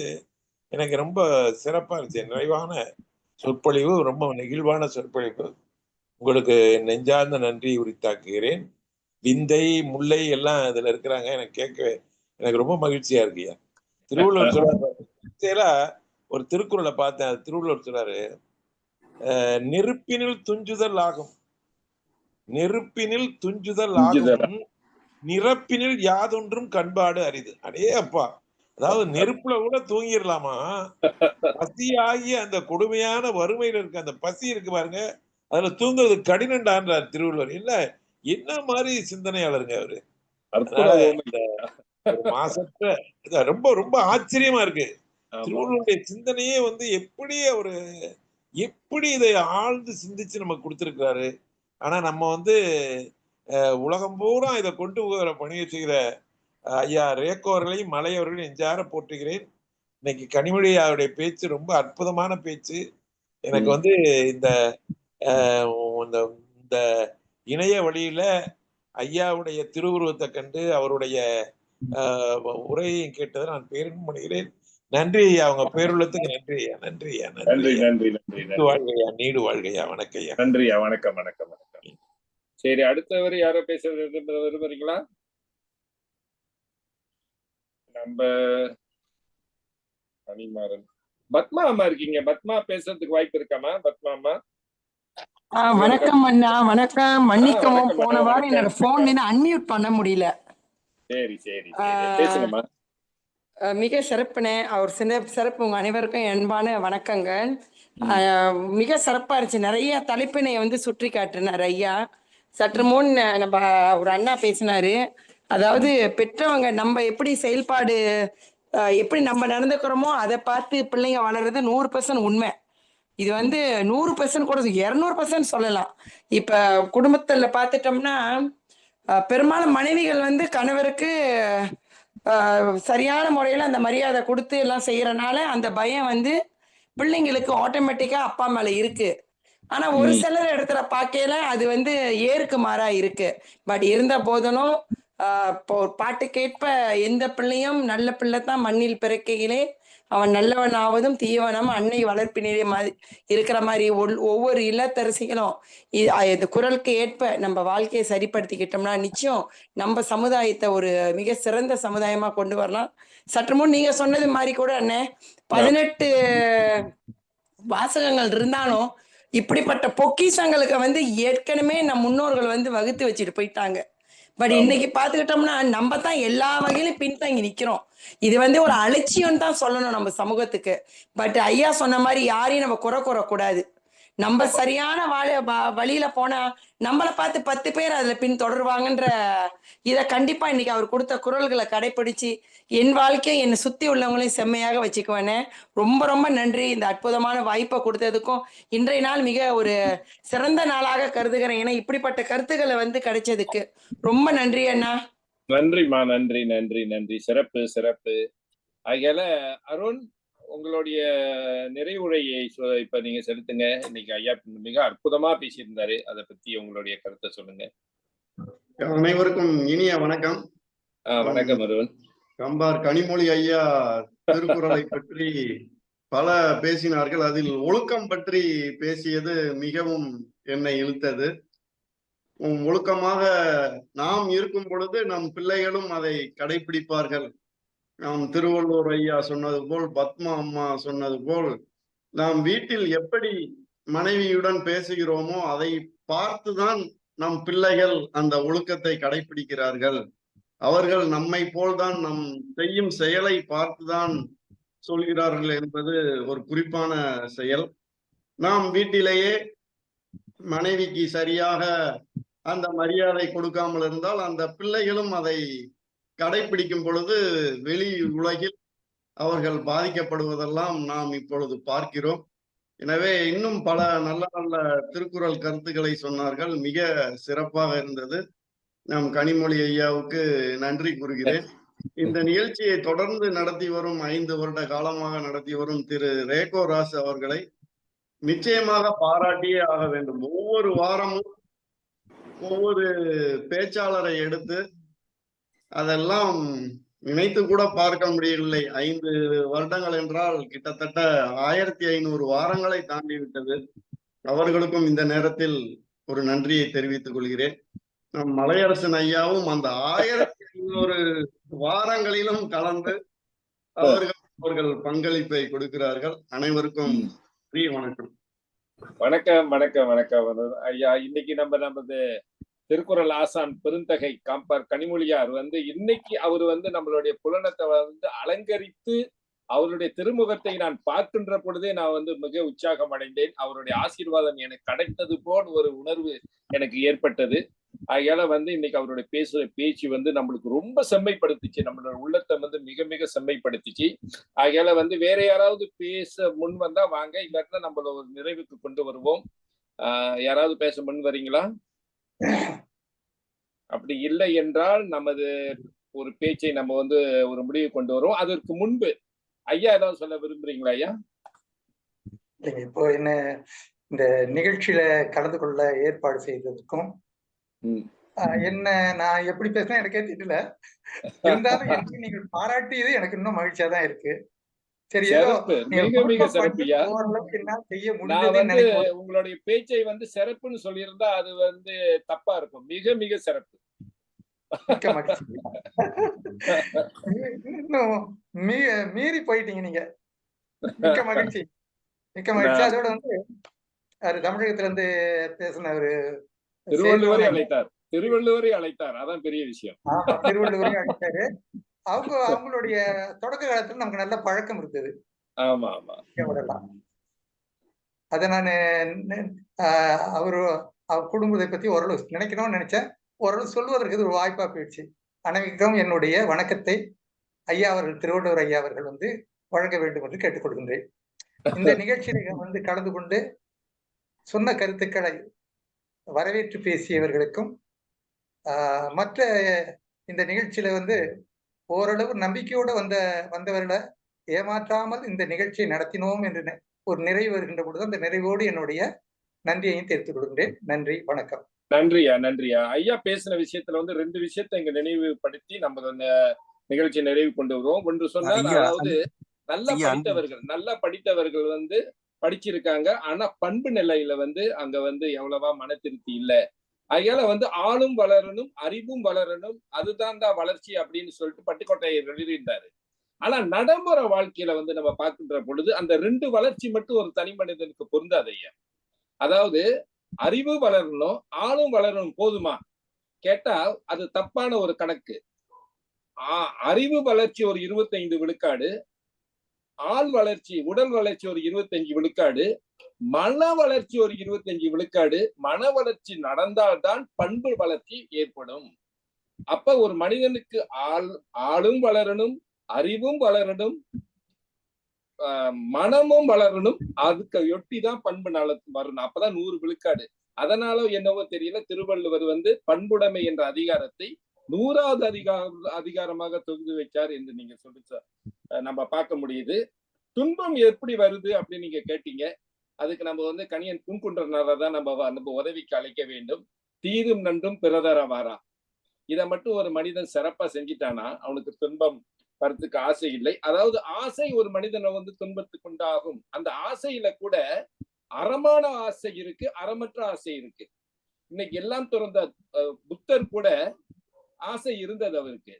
எனக்கு ரொம்ப சிறப்பா இருந்துச்சு. நிறைவான சொற்பொழிவு, ரொம்ப நெகிழ்வான சொற்பொழிவு. உங்களுக்கு நெஞ்சார்ந்த நன்றி உரித்தாக்குகிறேன். விந்தை முல்லை எல்லாம் இதுல இருக்கிறாங்க. எனக்கு ரொம்ப மகிழ்ச்சியா இருக்குயா. திருவள்ளுவர் சொல்றாரு, ஒரு திருக்குறளை பார்த்தேன். திருவள்ளுவர் சொல்றாரு, நெருப்பினில் துஞ்சுதல் ஆகும், நெருப்பினில் துஞ்சுதல் ஆகும், நிரப்பினில் யாதொன்றும் கண்பாடு அரிது. அடே அப்பா, அதாவது நெருப்புல கூட தூங்கிடலாமா, பசியாகிய அந்த கொடுமையான வறுமையில இருக்க அந்த பசி இருக்கு பாருங்க, அதுல தூங்குறது கடினண்டான்றார் திருவள்ளுவர். இல்ல என்ன மாதிரி சிந்தனையாளருங்க அவரு. ஒரு மாசத்தை ரொம்ப ரொம்ப ஆச்சரியமா இருக்கு. திருவள்ளுவருடைய சிந்தனையே வந்து எப்படி இதை ஆழ்ந்து சிந்திச்சு நமக்கு கொடுத்திருக்கிறாரு. ஆனா நம்ம வந்து உலகம் பூரா இதை கொண்டு போகிற பணியை செய்கிற ஐயா ரேகோ அவர்களையும் மலை அவர்களையும் நெஞ்சார போற்றுகிறேன். இன்னைக்கு கனிமொழி அவருடைய பேச்சு ரொம்ப அற்புதமான பேச்சு. எனக்கு வந்து இந்த இணைய வழியில ஐயாவுடைய திருவுருவத்தை கண்டு அவருடைய உரையையும் கேட்டதை நான் பேரின்பம் பண்ணுகிறேன். நன்றி ஐயா, அவங்க பேருள்ளத்துக்கு நன்றி ஐயா. நன்றி ஐயா. நன்றி வாழ்கையா, நீடு வாழ்கையா. வணக்கம் ஐயா. நன்றி ஐயா. வணக்கம் வணக்கம் வணக்கம். சரி, அடுத்தவர் யாரோ பேச விரும்புறீங்களா? நம்ம அனிமாறன் பத்மா அம்மா இருக்கீங்க. பத்மா பேசுறதுக்கு வாய்ப்பு இருக்காமா? பத்மா அம்மா வணக்கம் அண்ணா. வணக்கம். மன்னிக்கவும், போன வாரம் என்னோட போன்ல அன்மியூட் பண்ண முடியல. சரி சரி பேசுங்கம்மா. மிக சிறப்புனே. அவர் சிறப்பு. உங்க அனைவருக்கும் அன்பான வணக்கங்கள். மிக சிறப்பா இருந்துச்சு. நிறைய தலைப்பினை வந்து சுற்றி காட்டினார் ஐயா. சற்று முன் நம்ம ஒரு அண்ணா பேசினாரு, அதாவது பெற்றவங்க நம்ம எப்படி செயல்பாடு எப்படி நம்ம நடந்துக்கிறோமோ அதை பார்த்து பிள்ளைங்க வளர்றது 100% உண்மை. இது வந்து 100% கூட 200% சொல்லலாம். இப்ப குடும்பத்துல பார்த்துட்டோம்னா பெரும்பாலும் மனைவிகள் வந்து கணவருக்கு சரியான முறையில அந்த மரியாதை கொடுத்து எல்லாம் செய்யறதுனால அந்த பயம் வந்து பிள்ளைங்களுக்கு ஆட்டோமேட்டிக்கா அப்பா மேல இருக்கு. ஆனா ஒரு சிலர் இடத்துல பார்க்கல அது வந்து ஏருக்கு மாறா இருக்கு. பட் இருந்த போதிலும் இப்போ பாட்டு கேட்ப எந்த பிள்ளையும் நல்ல பிள்ளை தான் மண்ணில் பிறக்கையிலே அவன் நல்லவனாவதும் தீயவனும் அன்னை வளர்ப்பினிலே இருக்கிற மாதிரி ஒவ்வொரு இல்லத்தரசிகளும் இது குரலுக்கு ஏற்ப நம்ம வாழ்க்கையை சரிப்படுத்திக்கிட்டோம்னா நிச்சயம் நம்ம சமுதாயத்தை ஒரு மிக சிறந்த சமுதாயமா கொண்டு வரலாம். சற்று முன் நீங்க சொன்னது மாதிரி கூட அண்ணே 18 வாசகங்கள் இருந்தாலும் இப்படிப்பட்ட பொக்கிஷங்களுக்கு வந்து ஏற்கனவே நம் முன்னோர்கள் வந்து வகுத்து வச்சுட்டு போயிட்டாங்க. பட் இன்னைக்கு பாத்துக்கிட்டோம்னா நம்ம தான் எல்லா வகையிலும் பின்தங்கி நிக்கிறோம். இது வந்து ஒரு அலட்சியம் தான் சொல்லணும் நம்ம சமூகத்துக்கு. பட் ஐயா சொன்ன மாதிரி யாரையும் நம்ம குறை கூறக்கூடாது. நம்ம சரியான வழியில போனா நம்மளை பார்த்து 10 பேர் அதுல பின் தொடருவாங்கன்ற இதை கண்டிப்பா இன்னைக்கு அவர் கொடுத்த குரல்களை கடைபிடிச்சு என் வாழ்க்கையை என்னை சுத்தி உள்ளவங்களையும் செம்மையாக வச்சுக்குவேன்னு. ரொம்ப ரொம்ப நன்றி இந்த அற்புதமான வாய்ப்பை கொடுத்ததுக்கும். இன்றைய நாள் மிக ஒரு சிறந்த நாளாக கருதுகிறேன். ஏன்னா இப்படிப்பட்ட கருத்துக்களை வந்து கிடைச்சதுக்கு ரொம்ப நன்றி அண்ணா. நன்றிம்மா, நன்றி நன்றி நன்றி. சிறப்பு சிறப்பு. ஆகையால அருண், உங்களுடைய நிறைவுரையை இப்ப நீங்க செலுத்துங்க. இன்னைக்கு ஐயா மிக அற்புதமா பேசியிருந்தாரு. அதை பத்தி உங்களுடைய கருத்தை சொல்லுங்க. அனைவருக்கும் இனிய வணக்கம். வணக்கம் அருண். கம்பார் கனிமொழி ஐயா திருக்குறளை பற்றி பல பேசினார்கள். அதில் ஒழுக்கம் பற்றி பேசியது மிகவும் என்னை இழுத்தது. ஒழுக்கமாக நாம் இருக்கும் பொழுது நம் பிள்ளைகளும் அதை கடைபிடிப்பார்கள். நாம் திருவள்ளுவர் ஐயா சொன்னது போல், பத்மா அம்மா சொன்னது போல், நாம் வீட்டில் எப்படி மனைவியுடன் பேசுகிறோமோ அதை பார்த்துதான் நம் பிள்ளைகள் அந்த ஒழுக்கத்தை கடைபிடிக்கிறார்கள். அவர்கள் நம்மை போல்தான் நம் செய்யும் செயலை பார்த்துதான் சொல்கிறார்கள் என்பது ஒரு குறிப்பான செயல். நாம் வீட்டிலேயே மனைவிக்கு சரியாக அந்த மரியாதை கொடுக்காமல் இருந்தால் அந்த பிள்ளைகளும் அதை கடைபிடிக்கும் பொழுது வெளி உலகில் அவர்கள் பாதிக்கப்படுவதெல்லாம் நாம் இப்பொழுது பார்க்கிறோம். எனவே இன்னும் பல நல்ல நல்ல திருக்குறள் கருத்துக்களை சொன்னார்கள். மிக சிறப்பாக இருந்தது. நம் கனிமொழி ஐயாவுக்கு நன்றி கூறுகிறேன். இந்த நிகழ்ச்சியை தொடர்ந்து நடத்தி வரும் 5 வருட காலமாக நடத்தி வரும் திரு ரேகோ ராஸ் அவர்களை நிச்சயமாக பாராட்டியே ஆக வேண்டும். ஒவ்வொரு வாரமும் ஒவ்வொரு பேச்சாளரை எடுத்து அதெல்லாம் நினைத்து கூட பார்க்க முடியவில்லை. 5 வருடங்கள் என்றால் கிட்டத்தட்ட 1500 வாரங்களை தாண்டி விட்டது. அவர்களுக்கும் இந்த நேரத்தில் ஒரு நன்றியை தெரிவித்துக் கொள்கிறேன். நம் மலையரசன் ஐயாவும் அந்த 1500 வாரங்களிலும் கலந்து அவர்கள் பங்களிப்பை கொடுக்கிறார்கள். அனைவருக்கும் வணக்கம். வணக்கம் வணக்கம் வணக்கம் ஐயா. இன்னைக்கு நமது திருக்குறள் ஆசான் பெருந்தகை கம்பர் கனிமொழியார் வந்து இன்னைக்கு அவர் வந்து நம்மளுடைய புலனத்தை வந்து அலங்கரித்து அவருடைய திருமுகத்தை நான் பார்க்கின்ற பொழுதே நான் வந்து மிக உற்சாகம் அடைந்தேன். அவருடைய ஆசீர்வாதம் எனக்கு கிடைத்தது போல் ஒரு உணர்வு எனக்கு ஏற்பட்டது. அதனால வந்து இன்னைக்கு அவருடைய பேச்சு வந்து நம்மளுக்கு ரொம்ப செம்மைப்படுத்துச்சு. நம்மளோட உள்ளத்தை வந்து மிக மிக செம்மைப்படுத்துச்சு. அதனால வந்து வேற யாராவது பேச முன் வந்தா வாங்க, இல்லாட்டினா நம்மள ஒரு நிறைவுக்கு கொண்டு வருவோம். யாராவது பேச முன் வரீங்களா? அப்படி இல்லை என்றால் நமது ஒரு பேச்சை நம்ம வந்து ஒரு முடிவு கொண்டு வருவோம். அதற்கு முன்பு ஐயா ஏதாவது சொல்ல விரும்புறீங்களா ஐயா? இப்போ என்ன இந்த நிகழ்ச்சியில கலந்து கொள்ள ஏற்பாடு செய்ததுக்கும் என்ன நான் எப்படி பேசினா எனக்கே தெரியல. இருந்தாலும் எனக்கு நீங்கள் பாராட்டியது எனக்கு இன்னும் மகிழ்ச்சியா தான் இருக்கு. சரி, உங்களுடைய பேச்சை வந்து சிறப்புன்னு சொல்லியிருந்தா அது வந்து தப்பா இருக்கும். மிக மிக சிறப்பு. இன்னும் மீறி போயிட்டீங்க நீங்க. மிக்க மகிழ்ச்சி, மிக்க மகிழ்ச்சி. அதோட வந்து தமிழகத்துல இருந்து பேசின ஒரு திருவள்ளுவரை அழைத்தார். அதான் பெரிய விஷயம். திருவள்ளுவரை அழைத்தாரு. அவங்களுடைய தொடக்க காலத்துல நமக்கு நல்ல பழக்கம் இருக்குது. ஆமா ஆமா. அத நானு அவர் குடும்பத்தை பத்தி ஓரளவு நினைக்கணும்னு நினைச்சேன். ஓரளவு சொல்வதற்கு ஒரு வாய்ப்பா போயிடுச்சு. அனைவருக்கும் என்னுடைய வணக்கத்தை ஐயா அவர்கள், திருவள்ளுவர் ஐயா அவர்கள் வந்து வழங்க வேண்டும் என்று கேட்டுக் கொள்கின்றேன். இந்த நிகழ்ச்சியில வந்து கலந்து கொண்டு சொன்ன கருத்துக்களை வரவேற்று பேசியவர்களுக்கும் மற்ற இந்த நிகழ்ச்சியில வந்து ஓரளவு நம்பிக்கையோடு வந்தவர்களை ஏமாற்றாமல் இந்த நிகழ்ச்சியை நடத்தினோம் என்று ஒரு நிறைவு வருகின்ற பொழுது அந்த நிறைவோடு என்னுடைய நன்றியையும் தெரிவித்துக் கொள்கின்றேன். நன்றி, வணக்கம். நன்றியா. ஐயா பேசின விஷயத்துல வந்து 2 விஷயத்தை இங்க நினைவுபடுத்தி நம்ம அந்த நிகழ்ச்சியை நிறைவு கொண்டு வருவோம். ஒன்று சொன்னால், அதாவது நல்லா படித்தவர்கள் வந்து படிச்சிருக்காங்க. ஆனா பண்பு நிலையில வந்து அங்க வந்து எவ்வளவா மன திருப்தி இல்லை. அதனால வந்து ஆளும் வளரணும், அறிவும் வளரணும், அதுதான் வளர்ச்சி அப்படின்னு சொல்லிட்டு பட்டுக்கோட்டையர் எழுதியிருந்தாரு. ஆனா நடைமுறை வாழ்க்கையில வந்து நம்ம பார்க்கின்ற பொழுது அந்த 2 வளர்ச்சி மட்டும் ஒரு தனி மனிதனுக்கு பொருந்தாது ஐயா. அதாவது அறிவு வளரணும், ஆளும் வளரணும் போதுமா கேட்டா அது தப்பான ஒரு கணக்கு. அறிவு வளர்ச்சி ஒரு 25 விழுக்காடு, ஆள் வளர்ச்சி, உடல் வளர்ச்சி ஒரு 25 விழுக்காடு, மன வளர்ச்சி ஒரு 25 விழுக்காடு. மன வளர்ச்சி நடந்தால்தான் பண்பு வளர்ச்சி ஏற்படும். அப்ப ஒரு மனிதனுக்கு ஆளும் வளரணும், அறிவும் வளரணும், மனமும் வளரணும். அதுக்கு ஒட்டிதான் பண்பு வரணும். அப்பதான் 100 விழுக்காடு. அதனால என்னவோ தெரியல, திருவள்ளுவர் பண்புடைமை என்ற அதிகாரத்தை 100வது அதிகாரமாக தொகுத்து வைச்சார் என்று நீங்க சொல்லி நம்ம பார்க்க முடியுது. துன்பம் எப்படி வருது அப்படின்னு நீங்க கேட்டீங்க. அதுக்கு நம்ம கணியன் பூங்குன்றனாலதான் நம்ம உதவிக்கு அழைக்க வேண்டும். தீதும் நன்றும் பிறதரவாரா. இதை மட்டும் ஒரு மனிதன் சிறப்பா செஞ்சிட்டானா அவனுக்கு துன்பம் வரத்துக்கு ஆசை இல்லை. அதாவது ஆசை ஒரு மனிதனை துன்பத்துக்கு உண்டாகும். அந்த ஆசையில கூட அறமான ஆசை இருக்கு, அறமற்ற ஆசை இருக்கு. இன்னைக்கு எல்லாம் துறந்த புத்தர் கூட ஆசை இருந்தது அவருக்கு.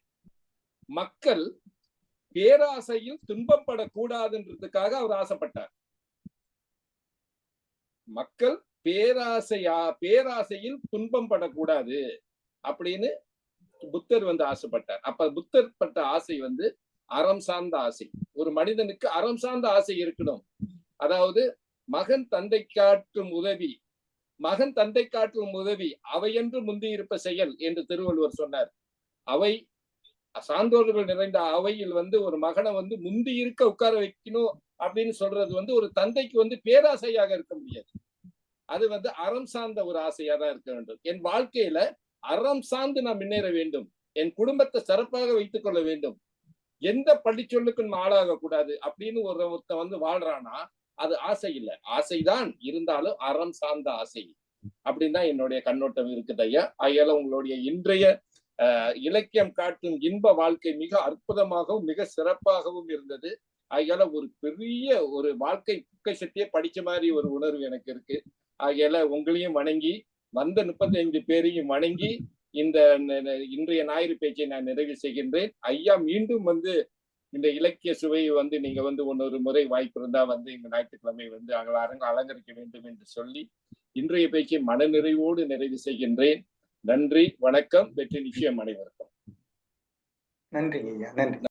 மக்கள் பேராசையில் துன்பப்படக்கூடாதுன்றதுக்காக அவர் ஆசைப்பட்டார். மக்கள் பேராசையில் துன்பம் படக்கூடாது அப்படின்னு புத்தர் ஆசைப்பட்டார். அப்ப புத்தர் பட்ட ஆசை அறம் சார்ந்த ஆசை. ஒரு மனிதனுக்கு அறம் சார்ந்த ஆசை இருக்கணும். அதாவது மகன் தந்தை காட்டும் உதவி, மகன் தந்தை காட்டும் உதவி அவையென்று முந்தி இருப்ப செயல் என்று திருவள்ளுவர் சொன்னார். அவை சான்றோர்கள் நிறைந்த அவையில் ஒரு மகனை முந்தி இருக்க உட்கார வைக்கணும் அப்படின்னு சொல்றது ஒரு தந்தைக்கு பேராசையாக இருக்க முடியாது. அது அறம் சார்ந்த ஒரு ஆசையா தான் இருக்க வேண்டும். என் வாழ்க்கையில அறம் சார்ந்து நான் முன்னேற வேண்டும், என் குடும்பத்தை சிறப்பாக வைத்துக் கொள்ள வேண்டும், எந்த பள்ளிச்சொல்லுக்கும் ஆளாக கூடாது அப்படின்னு ஒருத்த வாழ்றானா அது ஆசை இல்லை. ஆசைதான், இருந்தாலும் அறம் சார்ந்த ஆசை அப்படின்னு தான் என்னுடைய கண்ணோட்டம் இருக்குது ஐயா. ஆகையால உங்களுடைய இன்றைய இலக்கியம் காட்டும் இன்ப வாழ்க்கை மிக அற்புதமாகவும் மிக சிறப்பாகவும் இருந்தது. ஆகையால ஒரு பெரிய ஒரு வாழ்க்கை பொக்கிஷத்தையே படிச்ச மாதிரி ஒரு உணர்வு எனக்கு இருக்கு. ஆகையால உங்களையும் வணங்கி, வந்த 35 பேரையும் வணங்கி இந்த இன்றைய ஞாயிறு பேச்சை நான் நிறைவு செய்கின்றேன். ஐயா மீண்டும் இந்த இலக்கிய சுவையை நீங்க ஒரு முறை வாய்ப்பு இருந்தா இந்த ஞாயிற்றுக்கிழமை அலங்கரிக்க வேண்டும் என்று சொல்லி இன்றைய பேச்சை மனநிறைவோடு நிறைவு செய்கின்றேன். நன்றி, வணக்கம், வெற்றி நிச்சயம் அனைவருக்கும். நன்றி ஐயா, நன்றி.